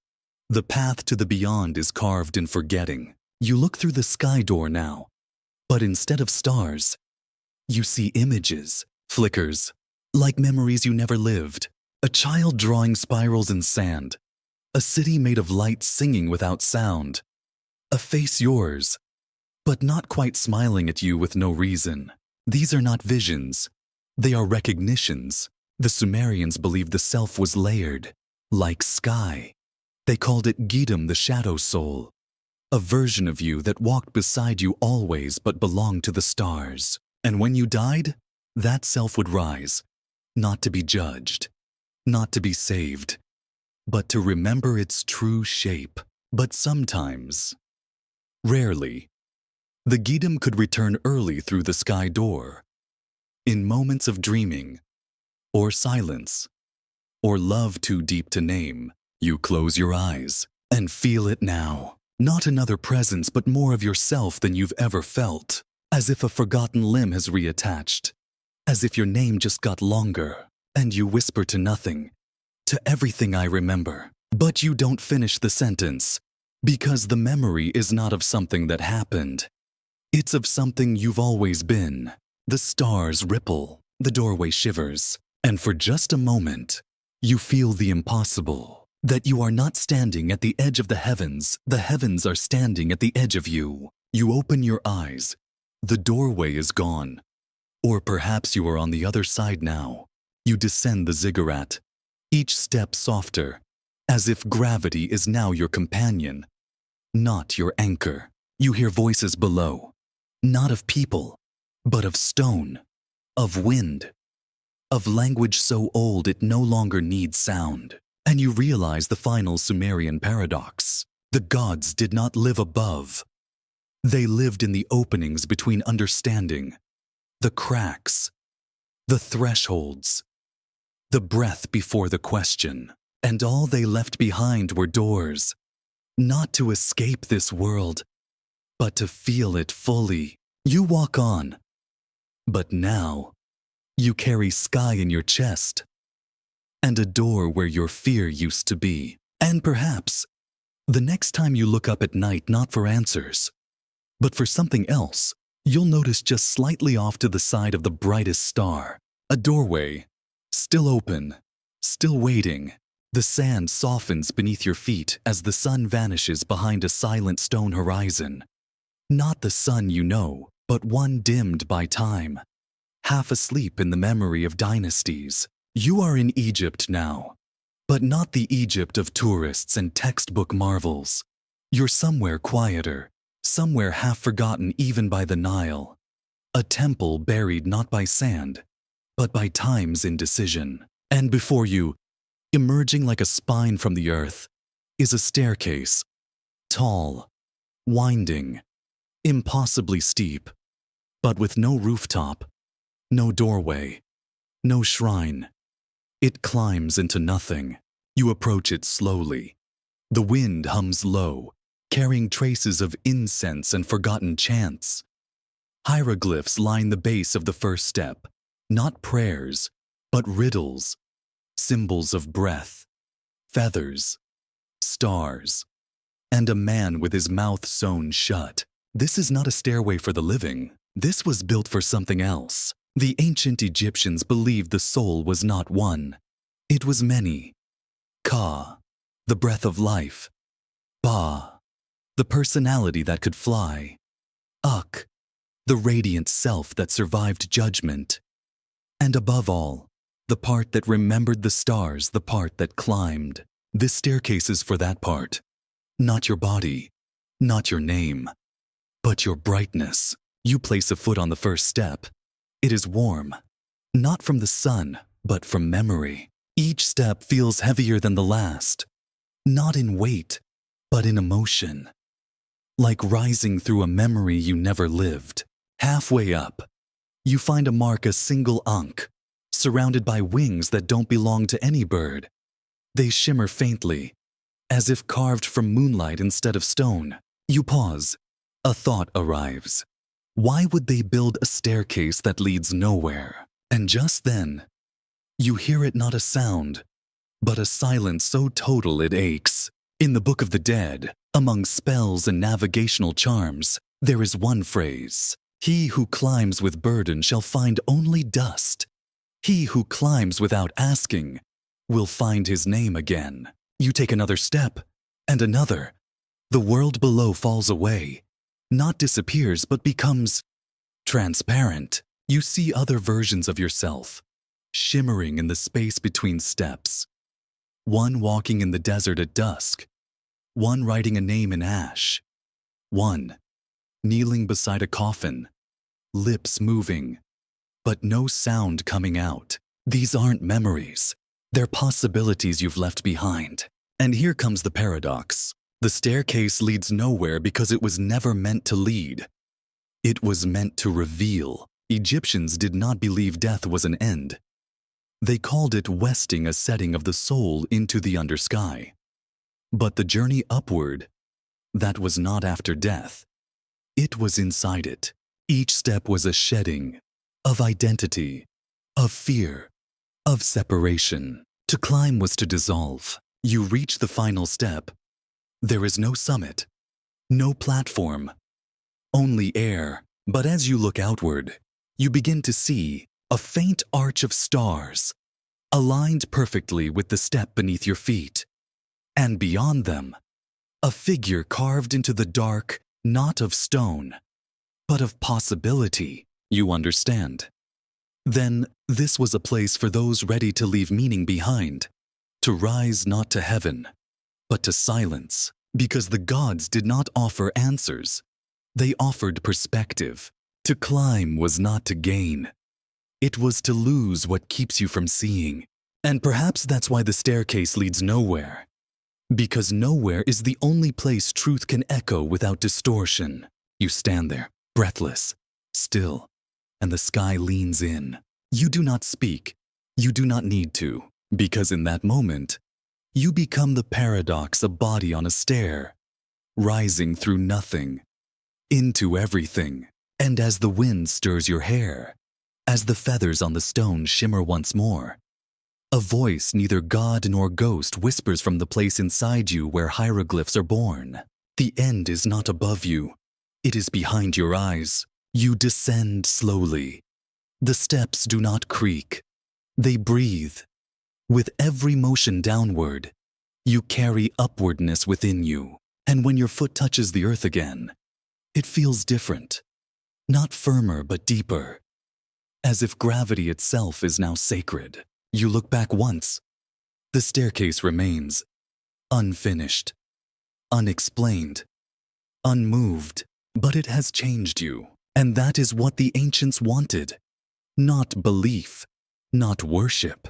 The path to the beyond is carved in forgetting. You look through the sky door now, but instead of stars, you see images, flickers, like memories you never lived. A child drawing spirals in sand, a city made of light singing without sound, a face yours, but not quite smiling at you with no reason. These are not visions, they are recognitions. The Sumerians believed the self was layered, like sky. They called it Gidam, the shadow soul, a version of you that walked beside you always but belonged to the stars. And when you died, that self would rise, not to be judged, not to be saved, but to remember its true shape. But sometimes, rarely, the Gidam could return early through the sky door, in moments of dreaming, or silence, or love too deep to name. You close your eyes and feel it now. Not another presence, but more of yourself than you've ever felt. As if a forgotten limb has reattached. As if your name just got longer. And you whisper to nothing. To everything I remember. But you don't finish the sentence. Because the memory is not of something that happened. It's of something you've always been. The stars ripple. The doorway shivers. And for just a moment, you feel the impossible. That you are not standing at the edge of the heavens are standing at the edge of you. You open your eyes. The doorway is gone. Or perhaps you are on the other side now. You descend the ziggurat, each step softer, as if gravity is now your companion, not your anchor. You hear voices below, not of people, but of stone, of wind, of language so old it no longer needs sound. And you realize the final Sumerian paradox. The gods did not live above. They lived in the openings between understanding, the cracks, the thresholds, the breath before the question. And all they left behind were doors, not to escape this world, but to feel it fully. You walk on. But now, you carry sky in your chest, and a door where your fear used to be. And perhaps, the next time you look up at night not for answers, but for something else, you'll notice just slightly off to the side of the brightest star, a doorway, still open, still waiting. The sand softens beneath your feet as the sun vanishes behind a silent stone horizon. Not the sun you know, but one dimmed by time, half asleep in the memory of dynasties. You are in Egypt now, but not the Egypt of tourists and textbook marvels. You're somewhere quieter, somewhere half forgotten even by the Nile. A temple buried not by sand, but by time's indecision. And before you, emerging like a spine from the earth, is a staircase, tall, winding, impossibly steep, but with no rooftop, no doorway, no shrine. It climbs into nothing. You approach it slowly. The wind hums low, carrying traces of incense and forgotten chants. Hieroglyphs line the base of the first step, not prayers, but riddles, symbols of breath, feathers, stars, and a man with his mouth sewn shut. This is not a stairway for the living. This was built for something else. The ancient Egyptians believed the soul was not one. It was many. Ka, the breath of life. Ba, the personality that could fly. Uk, the radiant self that survived judgment. And above all, the part that remembered the stars, the part that climbed. This staircase is for that part. Not your body, not your name, but your brightness. You place a foot on the first step. It is warm, not from the sun, but from memory. Each step feels heavier than the last, not in weight, but in emotion. Like rising through a memory you never lived. Halfway up, you find a mark a single ankh, surrounded by wings that don't belong to any bird. They shimmer faintly, as if carved from moonlight instead of stone. You pause. A thought arrives. Why would they build a staircase that leads nowhere? And just then, you hear it not a sound, but a silence so total it aches. In the Book of the Dead, among spells and navigational charms, there is one phrase. He who climbs with burden shall find only dust. He who climbs without asking will find his name again. You take another step, and another. The world below falls away. Not disappears, but becomes transparent. You see other versions of yourself, shimmering in the space between steps. One walking in the desert at dusk, one writing a name in ash, one kneeling beside a coffin, lips moving, but no sound coming out. These aren't memories. They're possibilities you've left behind. And here comes the paradox. The staircase leads nowhere because it was never meant to lead. It was meant to reveal. Egyptians did not believe death was an end. They called it westing, a setting of the soul into the undersky. But the journey upward, that was not after death. It was inside it. Each step was a shedding of identity, of fear, of separation. To climb was to dissolve. You reach the final step. There is no summit, no platform, only air. But as you look outward, you begin to see a faint arch of stars, aligned perfectly with the step beneath your feet. And beyond them, a figure carved into the dark, not of stone, but of possibility. You understand? Then this was a place for those ready to leave meaning behind, to rise not to heaven, but to silence, because the gods did not offer answers. They offered perspective. To climb was not to gain. It was to lose what keeps you from seeing. And perhaps that's why the staircase leads nowhere. Because nowhere is the only place truth can echo without distortion. You stand there, breathless, still, and the sky leans in. You do not speak. You do not need to, because in that moment, you become the paradox, a body on a stair, rising through nothing, into everything. And as the wind stirs your hair, as the feathers on the stone shimmer once more, a voice neither god nor ghost whispers from the place inside you where hieroglyphs are born. The end is not above you. It is behind your eyes. You descend slowly. The steps do not creak. They breathe. With every motion downward, you carry upwardness within you. And when your foot touches the earth again, it feels different. Not firmer, but deeper. As if gravity itself is now sacred. You look back once. The staircase remains. Unfinished. Unexplained. Unmoved. But it has changed you. And that is what the ancients wanted. Not belief. Not worship.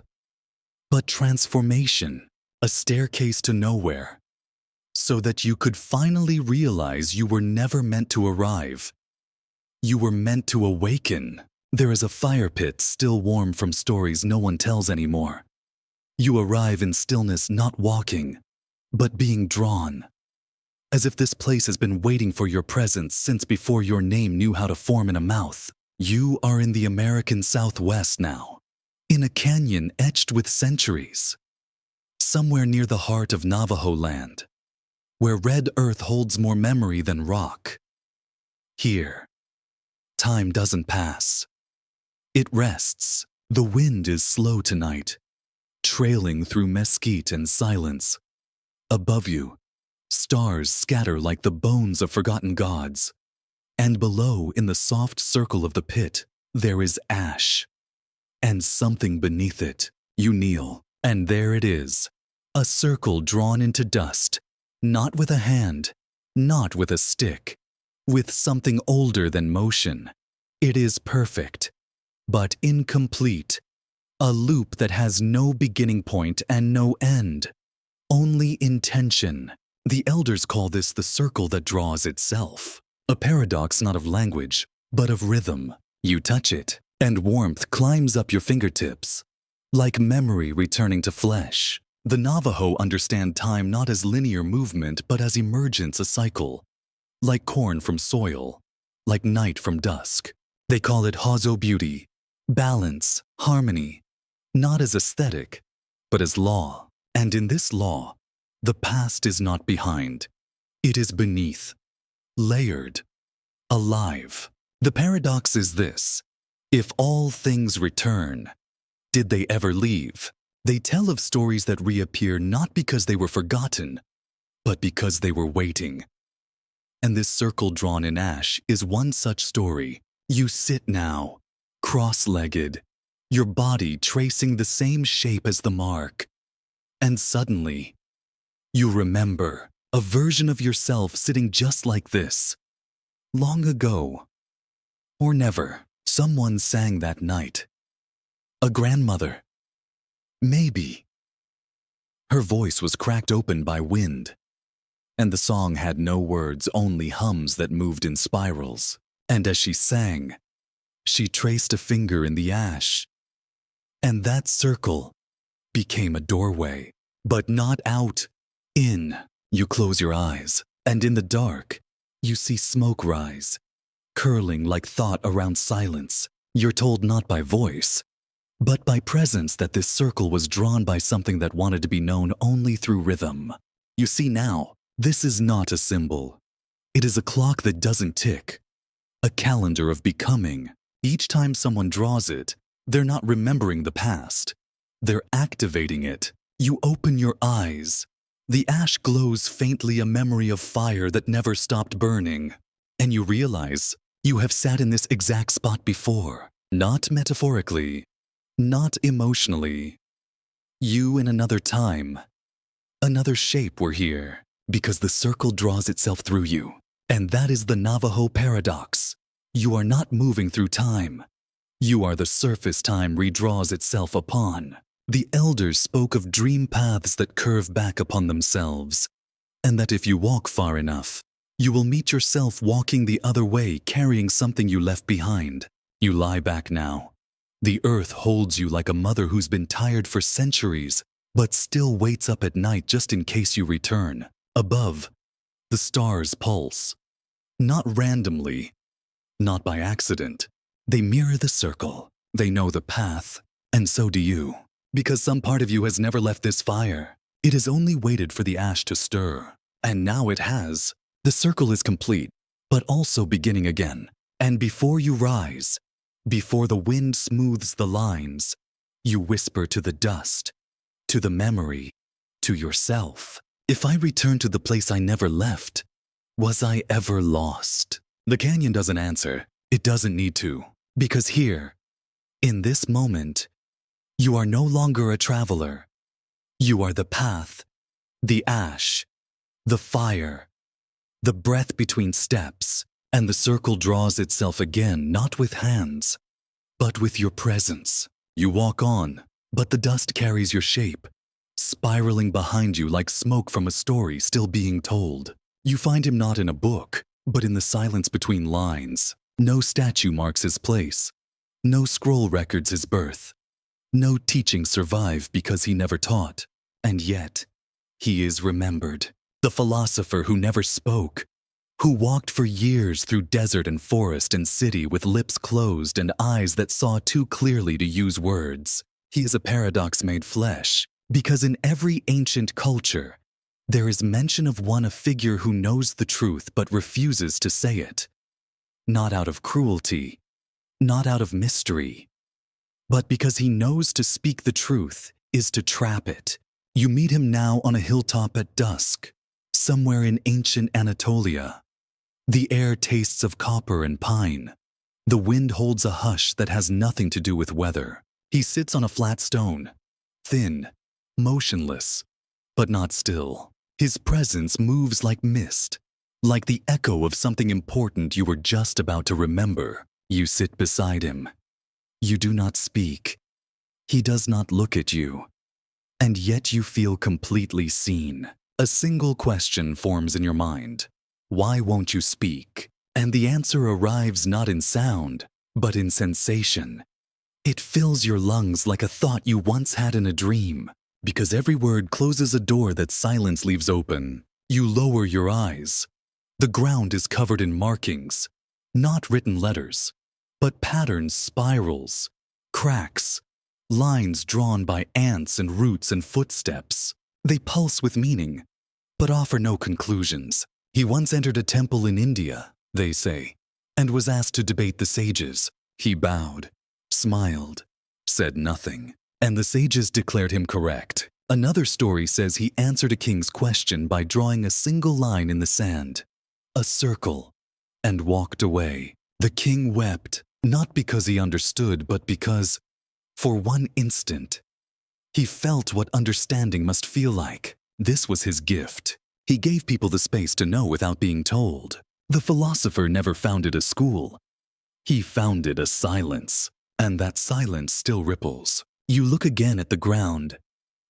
But transformation. A staircase to nowhere. So that you could finally realize you were never meant to arrive. You were meant to awaken. There is a fire pit still warm from stories no one tells anymore. You arrive in stillness, not walking, but being drawn. As if this place has been waiting for your presence since before your name knew how to form in a mouth. You are in the American Southwest now, in a canyon etched with centuries. Somewhere near the heart of Navajo land, where red earth holds more memory than rock. Here, time doesn't pass. It rests. The wind is slow tonight, trailing through mesquite and silence. Above you, stars scatter like the bones of forgotten gods. And below, in the soft circle of the pit, there is ash. And something beneath it. You kneel, and there it is. A circle drawn into dust. Not with a hand, not with a stick. With something older than motion. It is perfect, but incomplete. A loop that has no beginning point and no end. Only intention. The elders call this the circle that draws itself. A paradox not of language, but of rhythm. You touch it, and warmth climbs up your fingertips. Like memory returning to flesh. The Navajo understand time not as linear movement, but as emergence, a cycle. Like corn from soil, like night from dusk. They call it Hazo beauty, balance, harmony, not as aesthetic, but as law. And in this law, the past is not behind. It is beneath, layered, alive. The paradox is this: if all things return, did they ever leave? They tell of stories that reappear not because they were forgotten, but because they were waiting. And this circle drawn in ash is one such story. You sit now, cross-legged, your body tracing the same shape as the mark. And suddenly, you remember a version of yourself sitting just like this. Long ago, or never, someone sang that night. A grandmother. Maybe. Her voice was cracked open by wind. And the song had no words, only hums that moved in spirals. And as she sang, she traced a finger in the ash. And that circle became a doorway, but not out, in. You close your eyes, and in the dark, you see smoke rise, curling like thought around silence. You're told not by voice, but by presence that this circle was drawn by something that wanted to be known only through rhythm. You see now, this is not a symbol. It is a clock that doesn't tick. A calendar of becoming. Each time someone draws it, they're not remembering the past. They're activating it. You open your eyes. The ash glows faintly, a memory of fire that never stopped burning. And you realize you have sat in this exact spot before. Not metaphorically, not emotionally. You in another time, another shape were here, because the circle draws itself through you. And that is the Navajo paradox. You are not moving through time. You are the surface time redraws itself upon. The elders spoke of dream paths that curve back upon themselves, and that if you walk far enough, you will meet yourself walking the other way, carrying something you left behind. You lie back now. The earth holds you like a mother who's been tired for centuries, but still waits up at night just in case you return. Above, the stars pulse. Not randomly, not by accident. They mirror the circle. They know the path, and so do you. Because some part of you has never left this fire. It has only waited for the ash to stir. And now it has. The circle is complete, but also beginning again. And before you rise, before the wind smooths the lines, you whisper to the dust, to the memory, to yourself. If I return to the place I never left, was I ever lost? The canyon doesn't answer. It doesn't need to. Because here, in this moment, you are no longer a traveler. You are the path, the ash, the fire, the breath between steps, and the circle draws itself again, not with hands, but with your presence. You walk on, but the dust carries your shape, spiraling behind you like smoke from a story still being told. You find him not in a book, but in the silence between lines. No statue marks his place. No scroll records his birth. No teachings survive because he never taught. And yet, he is remembered. The philosopher who never spoke, who walked for years through desert and forest and city with lips closed and eyes that saw too clearly to use words. He is a paradox made flesh, because in every ancient culture, there is mention of one, a figure who knows the truth but refuses to say it. Not out of cruelty, not out of mystery, but because he knows to speak the truth is to trap it. You meet him now on a hilltop at dusk, somewhere in ancient Anatolia. The air tastes of copper and pine. The wind holds a hush that has nothing to do with weather. He sits on a flat stone, thin, motionless, but not still. His presence moves like mist, like the echo of something important you were just about to remember. You sit beside him. You do not speak. He does not look at you. And yet you feel completely seen. A single question forms in your mind. Why won't you speak? And the answer arrives not in sound, but in sensation. It fills your lungs like a thought you once had in a dream. Because every word closes a door that silence leaves open. You lower your eyes. The ground is covered in markings, not written letters, but patterns, spirals, cracks, lines drawn by ants and roots and footsteps. They pulse with meaning, but offer no conclusions. He once entered a temple in India, they say, and was asked to debate the sages. He bowed, smiled, said nothing, and the sages declared him correct. Another story says he answered a king's question by drawing a single line in the sand, a circle, and walked away. The king wept, not because he understood, but because, for one instant, he felt what understanding must feel like. This was his gift. He gave people the space to know without being told. The philosopher never founded a school. He founded a silence, and that silence still ripples. You look again at the ground.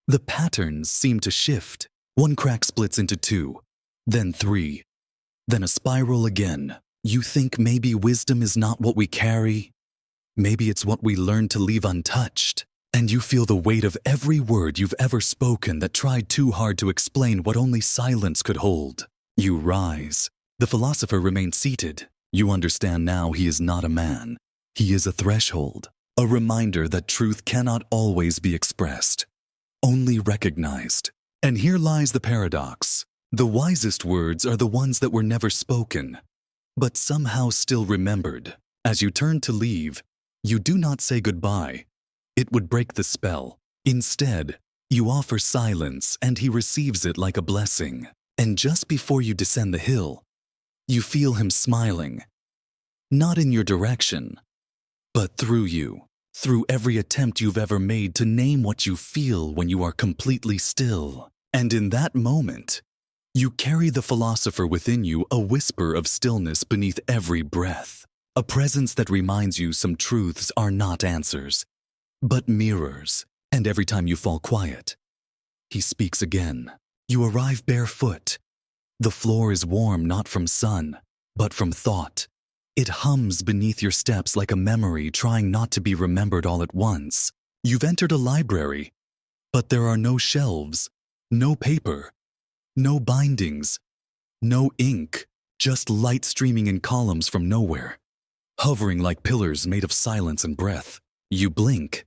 The patterns seem to shift. One crack splits into two, then three, then a spiral again. You think maybe wisdom is not what we carry. Maybe it's what we learn to leave untouched. And you feel the weight of every word you've ever spoken that tried too hard to explain what only silence could hold. You rise. The philosopher remains seated. You understand now he is not a man. He is a threshold, a reminder that truth cannot always be expressed, only recognized. And here lies the paradox. The wisest words are the ones that were never spoken, but somehow still remembered. As you turn to leave, you do not say goodbye. It would break the spell. Instead, you offer silence and he receives it like a blessing. And just before you descend the hill, you feel him smiling. Not in your direction, but through you. Through every attempt you've ever made to name what you feel when you are completely still. And in that moment, you carry the philosopher within you, a whisper of stillness beneath every breath. A presence that reminds you some truths are not answers, but mirrors. And every time you fall quiet, he speaks again. You arrive barefoot. The floor is warm not from sun, but from thought. It hums beneath your steps like a memory trying not to be remembered all at once. You've entered a library, but there are no shelves, no paper, no bindings, no ink, just light streaming in columns from nowhere. hovering like pillars made of silence and breath. You blink.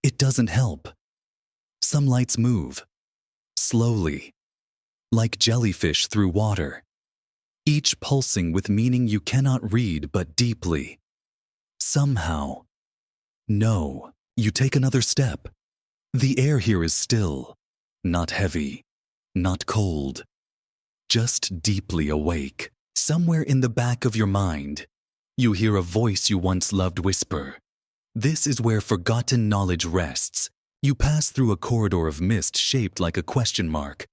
It doesn't help. Some lights move, slowly, like jellyfish through water, each pulsing with meaning you cannot read but deeply. Somehow, no, you take another step. The air here is still, not heavy, not cold, just deeply awake. Somewhere in the back of your mind, you hear a voice you once loved whisper. This is where forgotten knowledge rests. You pass through a corridor of mist shaped like a question mark,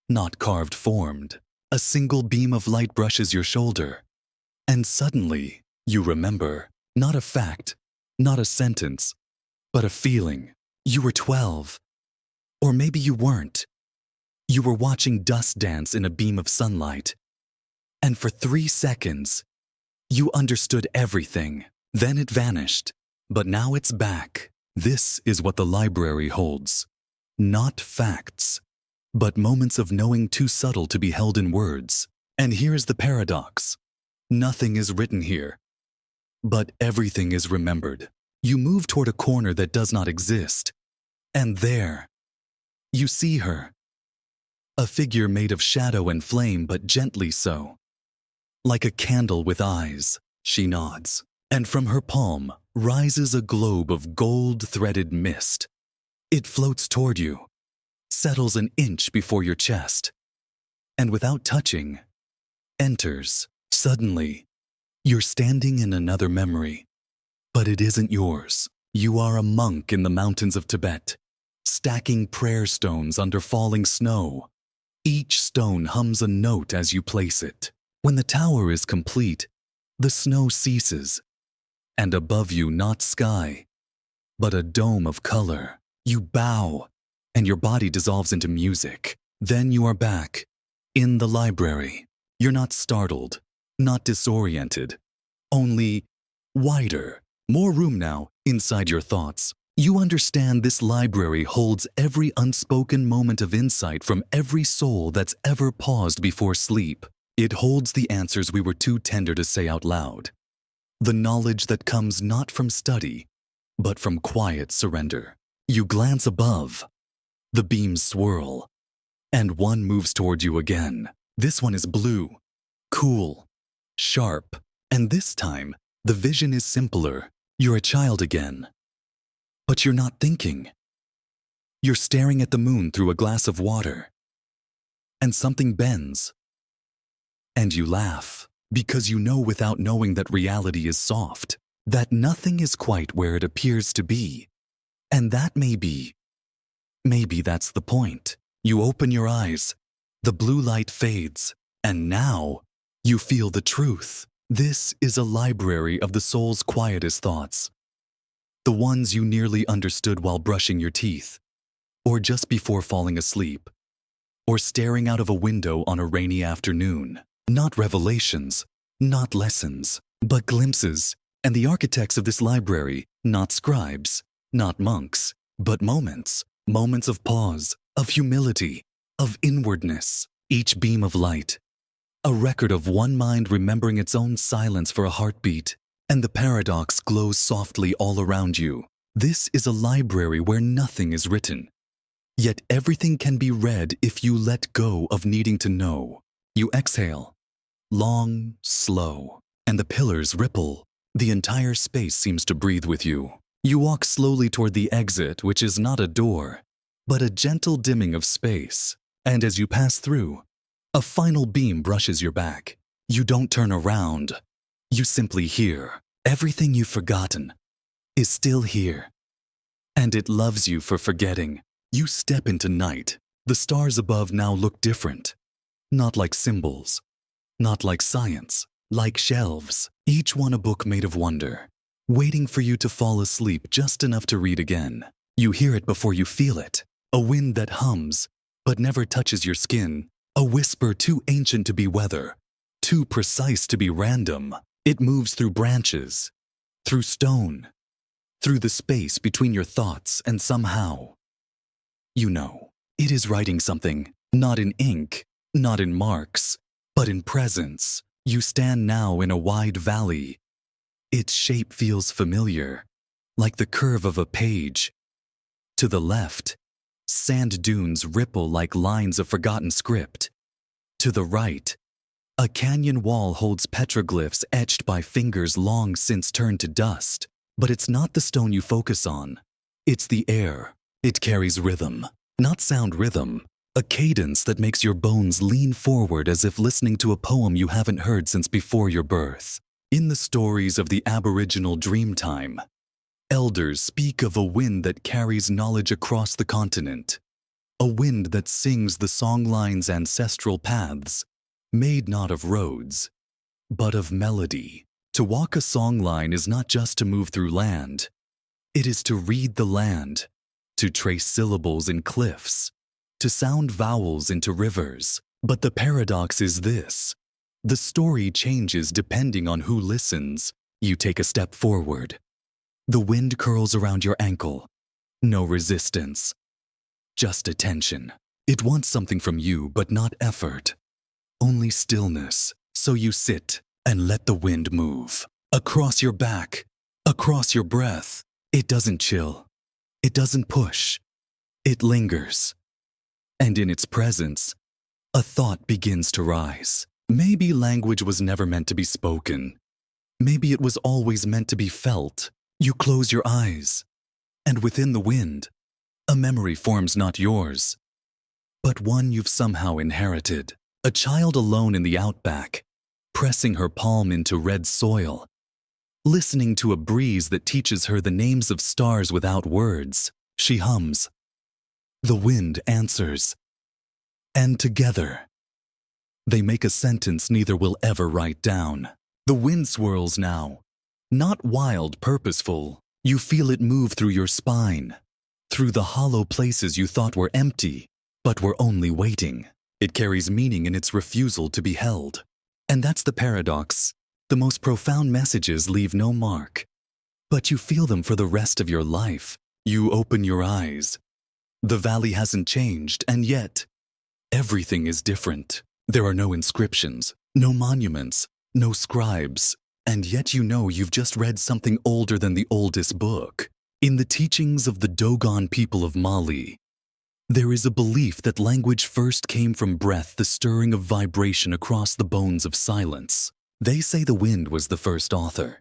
not carved formed. A single beam of light brushes your shoulder, and suddenly you remember, not a fact, not a sentence, but a feeling. You were 12, or maybe you weren't. You were watching dust dance in a beam of sunlight, and for 3 seconds, you understood everything. Then it vanished, but now it's back. This is what the library holds. Not facts, but moments of knowing too subtle to be held in words. And here's the paradox. Nothing is written here, but everything is remembered. You move toward a corner that does not exist, and there, you see her. A figure made of shadow and flame, but gently so. Like a candle with eyes, she nods, and from her palm rises a globe of gold-threaded mist. It floats toward you, settles an inch before your chest, and without touching, enters. Suddenly, you're standing in another memory, but it isn't yours. You are a monk in the mountains of Tibet, stacking prayer stones under falling snow. Each stone hums a note as you place it. When the tower is complete, the snow ceases, and above you not sky, but a dome of color. You bow, and your body dissolves into music. Then you are back, in the library. You're not startled, not disoriented, only wider, more room now inside your thoughts. You understand this library holds every unspoken moment of insight from every soul that's ever paused before sleep. It holds the answers we were too tender to say out loud. The knowledge that comes not from study, but from quiet surrender. You glance above. The beams swirl, and one moves toward you again. This one is blue, cool, sharp, and this time, the vision is simpler. You're a child again. But you're not thinking. You're staring at the moon through a glass of water. And something bends. And you laugh, because you know without knowing that reality is soft, that nothing is quite where it appears to be. And that maybe that's the point. You open your eyes, the blue light fades, and now you feel the truth. This is a library of the soul's quietest thoughts. The ones you nearly understood while brushing your teeth, or just before falling asleep, or staring out of a window on a rainy afternoon. Not revelations, not lessons, but glimpses. And the architects of this library, not scribes, not monks, but moments. Moments of pause, of humility, of inwardness. Each beam of light, a record of one mind remembering its own silence for a heartbeat. And the paradox glows softly all around you. This is a library where nothing is written. Yet everything can be read if you let go of needing to know. You exhale, long, slow, and the pillars ripple. The entire space seems to breathe with you. You walk slowly toward the exit, which is not a door, but a gentle dimming of space. And as you pass through, a final beam brushes your back. You don't turn around. You simply hear. Everything you've forgotten is still here. And it loves you for forgetting. You step into night. The stars above now look different. Not like symbols. Not like science. Like shelves. Each one a book made of wonder. Waiting for you to fall asleep just enough to read again. You hear it before you feel it. A wind that hums, but never touches your skin. A whisper too ancient to be weather. Too precise to be random. It moves through branches, through stone, through the space between your thoughts, and somehow, you know, it is writing something, not in ink, not in marks, but in presence. You stand now in a wide valley, Its shape feels familiar, like the curve of a page. To the left, sand dunes ripple like lines of forgotten script. To the right, a canyon wall holds petroglyphs etched by fingers long since turned to dust. But it's not the stone you focus on. It's the air. It carries rhythm, not sound rhythm, a cadence that makes your bones lean forward as if listening to a poem you haven't heard since before your birth. In the stories of the Aboriginal Dreamtime, elders speak of a wind that carries knowledge across the continent, a wind that sings the songline's ancestral paths, made not of roads, but of melody. To walk a songline is not just to move through land. It is to read the land, to trace syllables in cliffs, to sound vowels into rivers. But the paradox is this: the story changes depending on who listens. You take a step forward. The wind curls around your ankle. No resistance, just attention. It wants something from you, but not effort. Only stillness. So you sit and let the wind move. Across your back, across your breath. It doesn't chill. It doesn't push. It lingers. And in its presence, a thought begins to rise. Maybe language was never meant to be spoken. Maybe it was always meant to be felt. You close your eyes, and within the wind, a memory forms not yours, but one you've somehow inherited. A child alone in the outback, pressing her palm into red soil, listening to a breeze that teaches her the names of stars without words. She hums. The wind answers. And together, they make a sentence neither will ever write down. The wind swirls now. Not wild, purposeful. You feel it move through your spine, through the hollow places you thought were empty, but were only waiting. It carries meaning in its refusal to be held. And that's the paradox. The most profound messages leave no mark, but you feel them for the rest of your life. You open your eyes. The valley hasn't changed, and yet, everything is different. There are no inscriptions, no monuments, no scribes, and yet you know you've just read something older than the oldest book. In the teachings of the Dogon people of Mali, there is a belief that language first came from breath, the stirring of vibration across the bones of silence. They say the wind was the first author,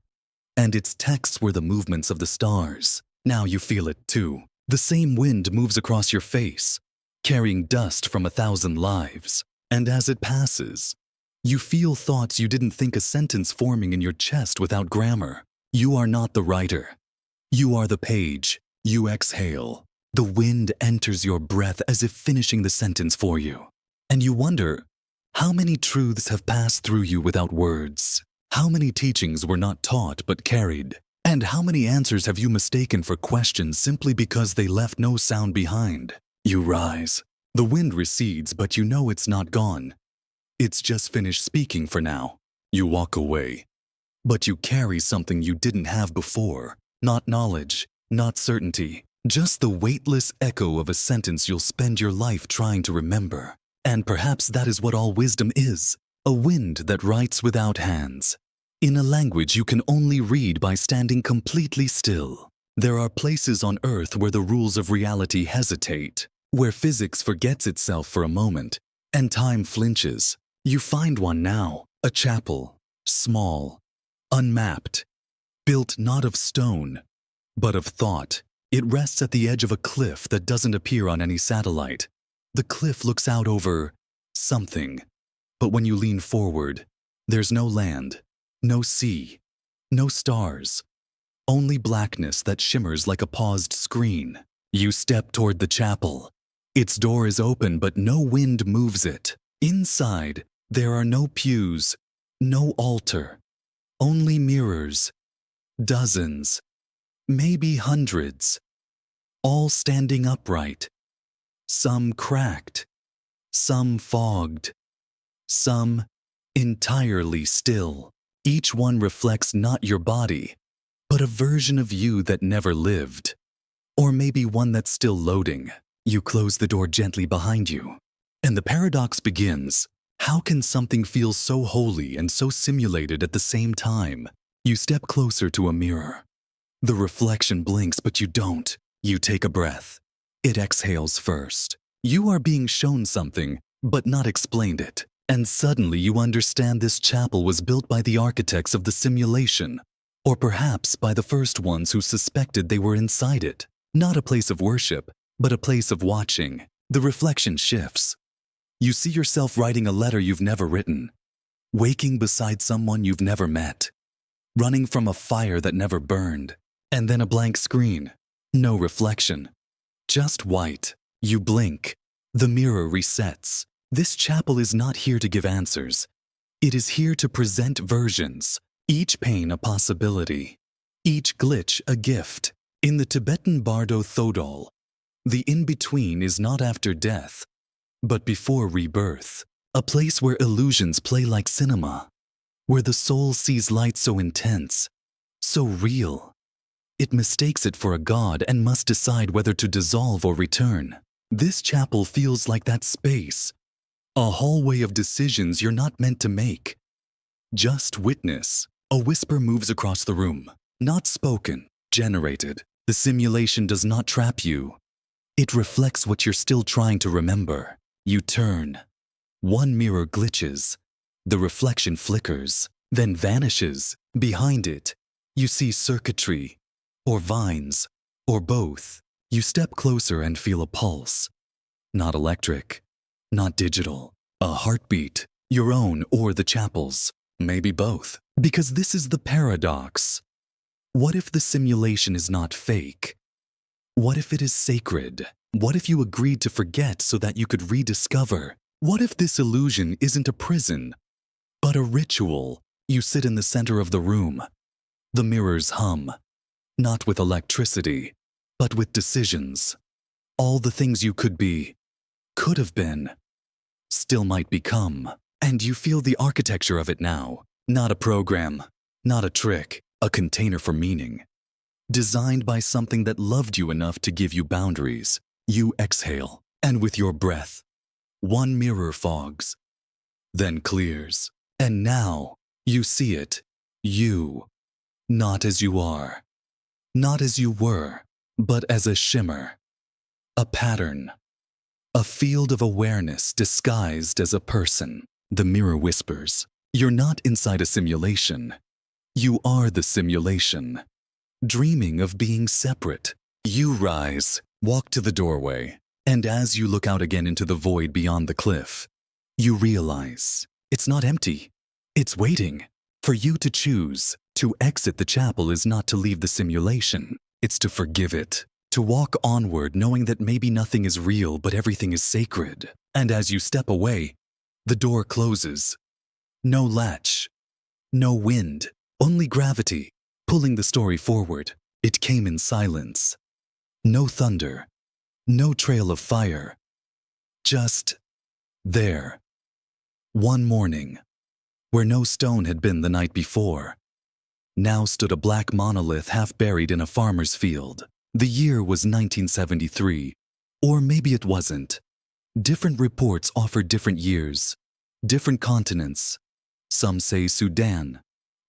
and its texts were the movements of the stars. Now you feel it too. The same wind moves across your face, carrying dust from 1,000 lives. And as it passes, you feel thoughts you didn't think, a sentence forming in your chest without grammar. You are not the writer. You are the page. You exhale. The wind enters your breath as if finishing the sentence for you. And you wonder, how many truths have passed through you without words? How many teachings were not taught but carried? And how many answers have you mistaken for questions simply because they left no sound behind? You rise. The wind recedes, but you know it's not gone. It's just finished speaking for now. You walk away. But you carry something you didn't have before. Not knowledge, not certainty. Just the weightless echo of a sentence you'll spend your life trying to remember. And perhaps that is what all wisdom is. A wind that writes without hands. In a language you can only read by standing completely still. There are places on Earth where the rules of reality hesitate, where physics forgets itself for a moment, and time flinches. You find one now, a chapel, small, unmapped, built not of stone, but of thought. It rests at the edge of a cliff that doesn't appear on any satellite. The cliff looks out over something, but when you lean forward, there's no land, no sea, no stars, only blackness that shimmers like a paused screen. You step toward the chapel. Its door is open, but no wind moves it. Inside, there are no pews, no altar, only mirrors, dozens, maybe hundreds, all standing upright, some cracked, some fogged, some entirely still. Each one reflects not your body, but a version of you that never lived, or maybe one that's still loading. You close the door gently behind you, and the paradox begins. How can something feel so holy and so simulated at the same time? You step closer to a mirror. The reflection blinks, but you don't. You take a breath. It exhales first. You are being shown something, but not explained it. And suddenly you understand this chapel was built by the architects of the simulation, or perhaps by the first ones who suspected they were inside it. Not a place of worship, but a place of watching. The reflection shifts. You see yourself writing a letter you've never written, waking beside someone you've never met, running from a fire that never burned, and then a blank screen. No reflection. Just white. You blink. The mirror resets. This chapel is not here to give answers. It is here to present versions, each pane a possibility, each glitch a gift. In the Tibetan Bardo Thodol, the in-between is not after death, but before rebirth, a place where illusions play like cinema, where the soul sees light so intense, so real. It mistakes it for a god and must decide whether to dissolve or return. This chapel feels like that space, a hallway of decisions you're not meant to make. Just witness. A whisper moves across the room, not spoken, generated. The simulation does not trap you. It reflects what you're still trying to remember. You turn. One mirror glitches. The reflection flickers, then vanishes. Behind it, you see circuitry, or vines, or both. You step closer and feel a pulse. Not electric, not digital. A heartbeat, your own or the chapel's. Maybe both. Because this is the paradox. What if the simulation is not fake? What if it is sacred? What if you agreed to forget so that you could rediscover? What if this illusion isn't a prison, but a ritual? You sit in the center of the room. The mirrors hum, not with electricity, but with decisions. All the things you could be, could have been, still might become. And you feel the architecture of it now. Not a program, not a trick, a container for meaning. Designed by something that loved you enough to give you boundaries. You exhale, and with your breath, one mirror fogs, then clears. And now, you see it. You. Not as you are. Not as you were, but as a shimmer. A pattern. A field of awareness disguised as a person. The mirror whispers, "You're not inside a simulation. You are the simulation." Dreaming of being separate. You rise, walk to the doorway, and as you look out again into the void beyond the cliff, you realize it's not empty. It's waiting for you to choose. To exit the chapel is not to leave the simulation. It's to forgive it. To walk onward knowing that maybe nothing is real but everything is sacred. And as you step away, the door closes. No latch, no wind, only gravity, pulling the story forward. It came in silence. No thunder, no trail of fire. Just there. One morning, where no stone had been the night before, now stood a black monolith half buried in a farmer's field. The year was 1973, or maybe it wasn't. Different reports offered different years, different continents. Some say Sudan,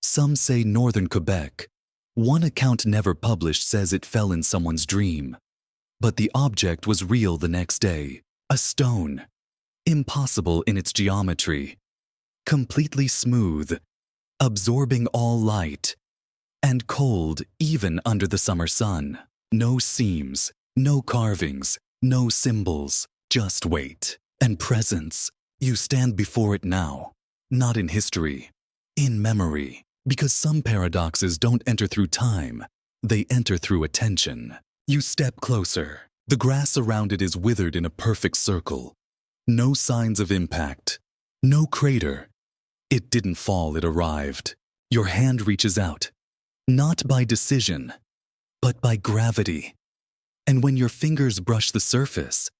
some say northern Quebec. One account never published says it fell in someone's dream. But the object was real the next day. A stone, impossible in its geometry, completely smooth, absorbing all light, and cold even under the summer sun. No seams, no carvings, no symbols. Just weight and presence. You stand before it now, not in history, in memory, because some paradoxes don't enter through time, they enter through attention. You step closer. The grass around it is withered in a perfect circle. No signs of impact, no crater. It didn't fall, it arrived. Your hand reaches out, not by decision, but by gravity. And when your fingers brush the surface,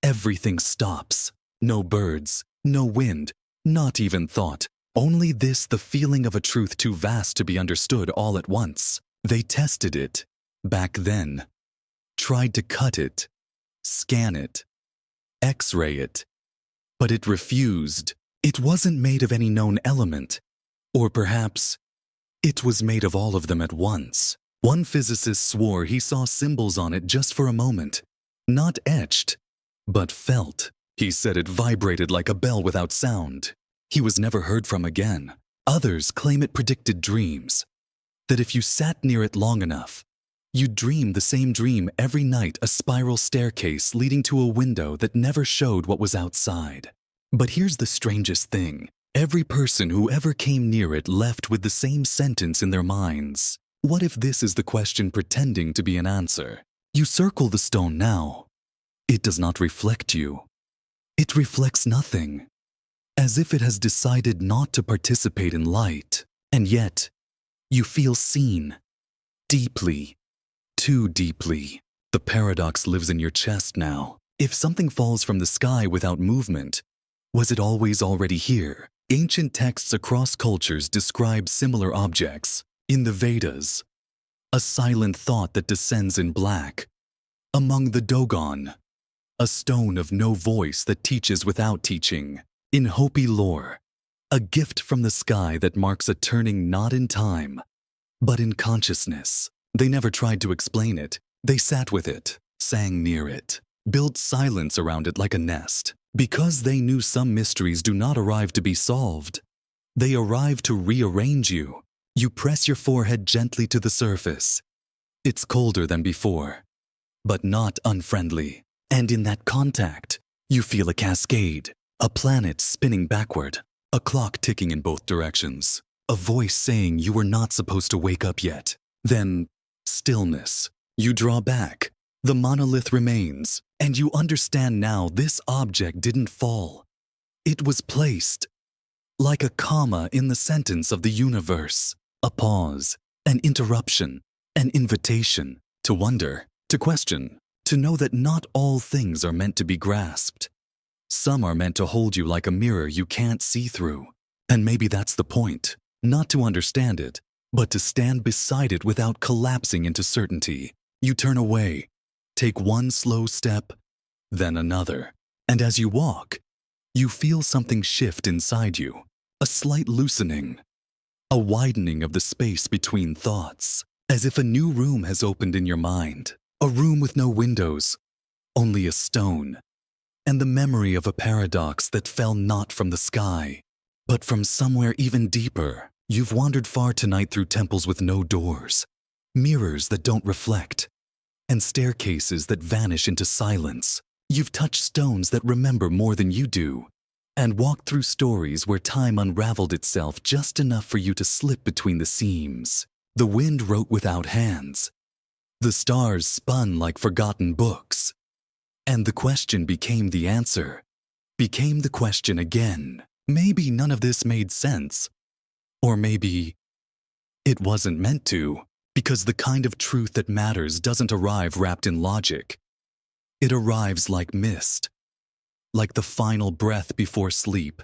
everything stops. No birds, no wind, not even thought. Only this, the feeling of a truth too vast to be understood all at once. They tested it, back then. Tried to cut it, scan it, X-ray it. But it refused. It wasn't made of any known element. Or perhaps It was made of all of them at once. One physicist swore he saw symbols on it just for a moment. Not etched, but felt. He said it vibrated like a bell without sound. He was never heard from again. Others claim it predicted dreams. That if you sat near it long enough, you'd dream the same dream every night, a spiral staircase leading to a window that never showed what was outside. But here's the strangest thing. Every person who ever came near it left with the same sentence in their minds. What if this is the question pretending to be an answer? You circle the stone now. It does not reflect you. It reflects nothing. As if it has decided not to participate in light. And yet, you feel seen. Deeply. Too deeply. The paradox lives in your chest now. If something falls from the sky without movement, was it always already here? Ancient texts across cultures describe similar objects. In the Vedas, a silent thought that descends in black. Among the Dogon, a stone of no voice that teaches without teaching. In Hopi lore, a gift from the sky that marks a turning not in time, but in consciousness. They never tried to explain it. They sat with it, sang near it, built silence around it like a nest. Because they knew some mysteries do not arrive to be solved. They arrive to rearrange you. You press your forehead gently to the surface. It's colder than before, but not unfriendly. And in that contact, you feel a cascade, a planet spinning backward, a clock ticking in both directions, a voice saying you were not supposed to wake up yet. Then, stillness. You draw back. The monolith remains, and you understand now this object didn't fall. It was placed, like a comma in the sentence of the universe, a pause, an interruption, an invitation to wonder, to question, to know that not all things are meant to be grasped. Some are meant to hold you like a mirror you can't see through. And maybe that's the point, not to understand it, but to stand beside it without collapsing into certainty. You turn away. Take one slow step, then another. And as you walk, you feel something shift inside you, a slight loosening, a widening of the space between thoughts, as if a new room has opened in your mind, a room with no windows, only a stone, and the memory of a paradox that fell not from the sky, but from somewhere even deeper. You've wandered far tonight through temples with no doors, mirrors that don't reflect, and staircases that vanish into silence. You've touched stones that remember more than you do, and walked through stories where time unraveled itself just enough for you to slip between the seams. The wind wrote without hands. The stars spun like forgotten books. And the question became the answer, became the question again. Maybe none of this made sense. Or maybe it wasn't meant to. Because the kind of truth that matters doesn't arrive wrapped in logic. It arrives like mist, like the final breath before sleep.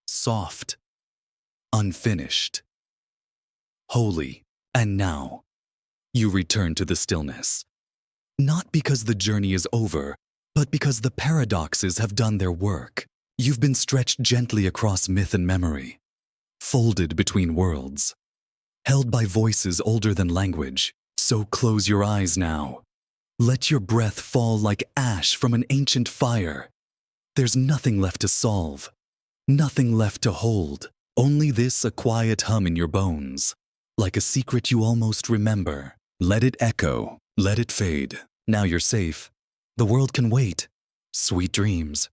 Soft, unfinished, holy. And now, you return to the stillness. Not because the journey is over, but because the paradoxes have done their work. You've been stretched gently across myth and memory, folded between worlds, held by voices older than language. So close your eyes now. Let your breath fall like ash from an ancient fire. There's nothing left to solve, nothing left to hold. Only this, a quiet hum in your bones, like a secret you almost remember. Let it echo, let it fade. Now you're safe. The world can wait. Sweet dreams.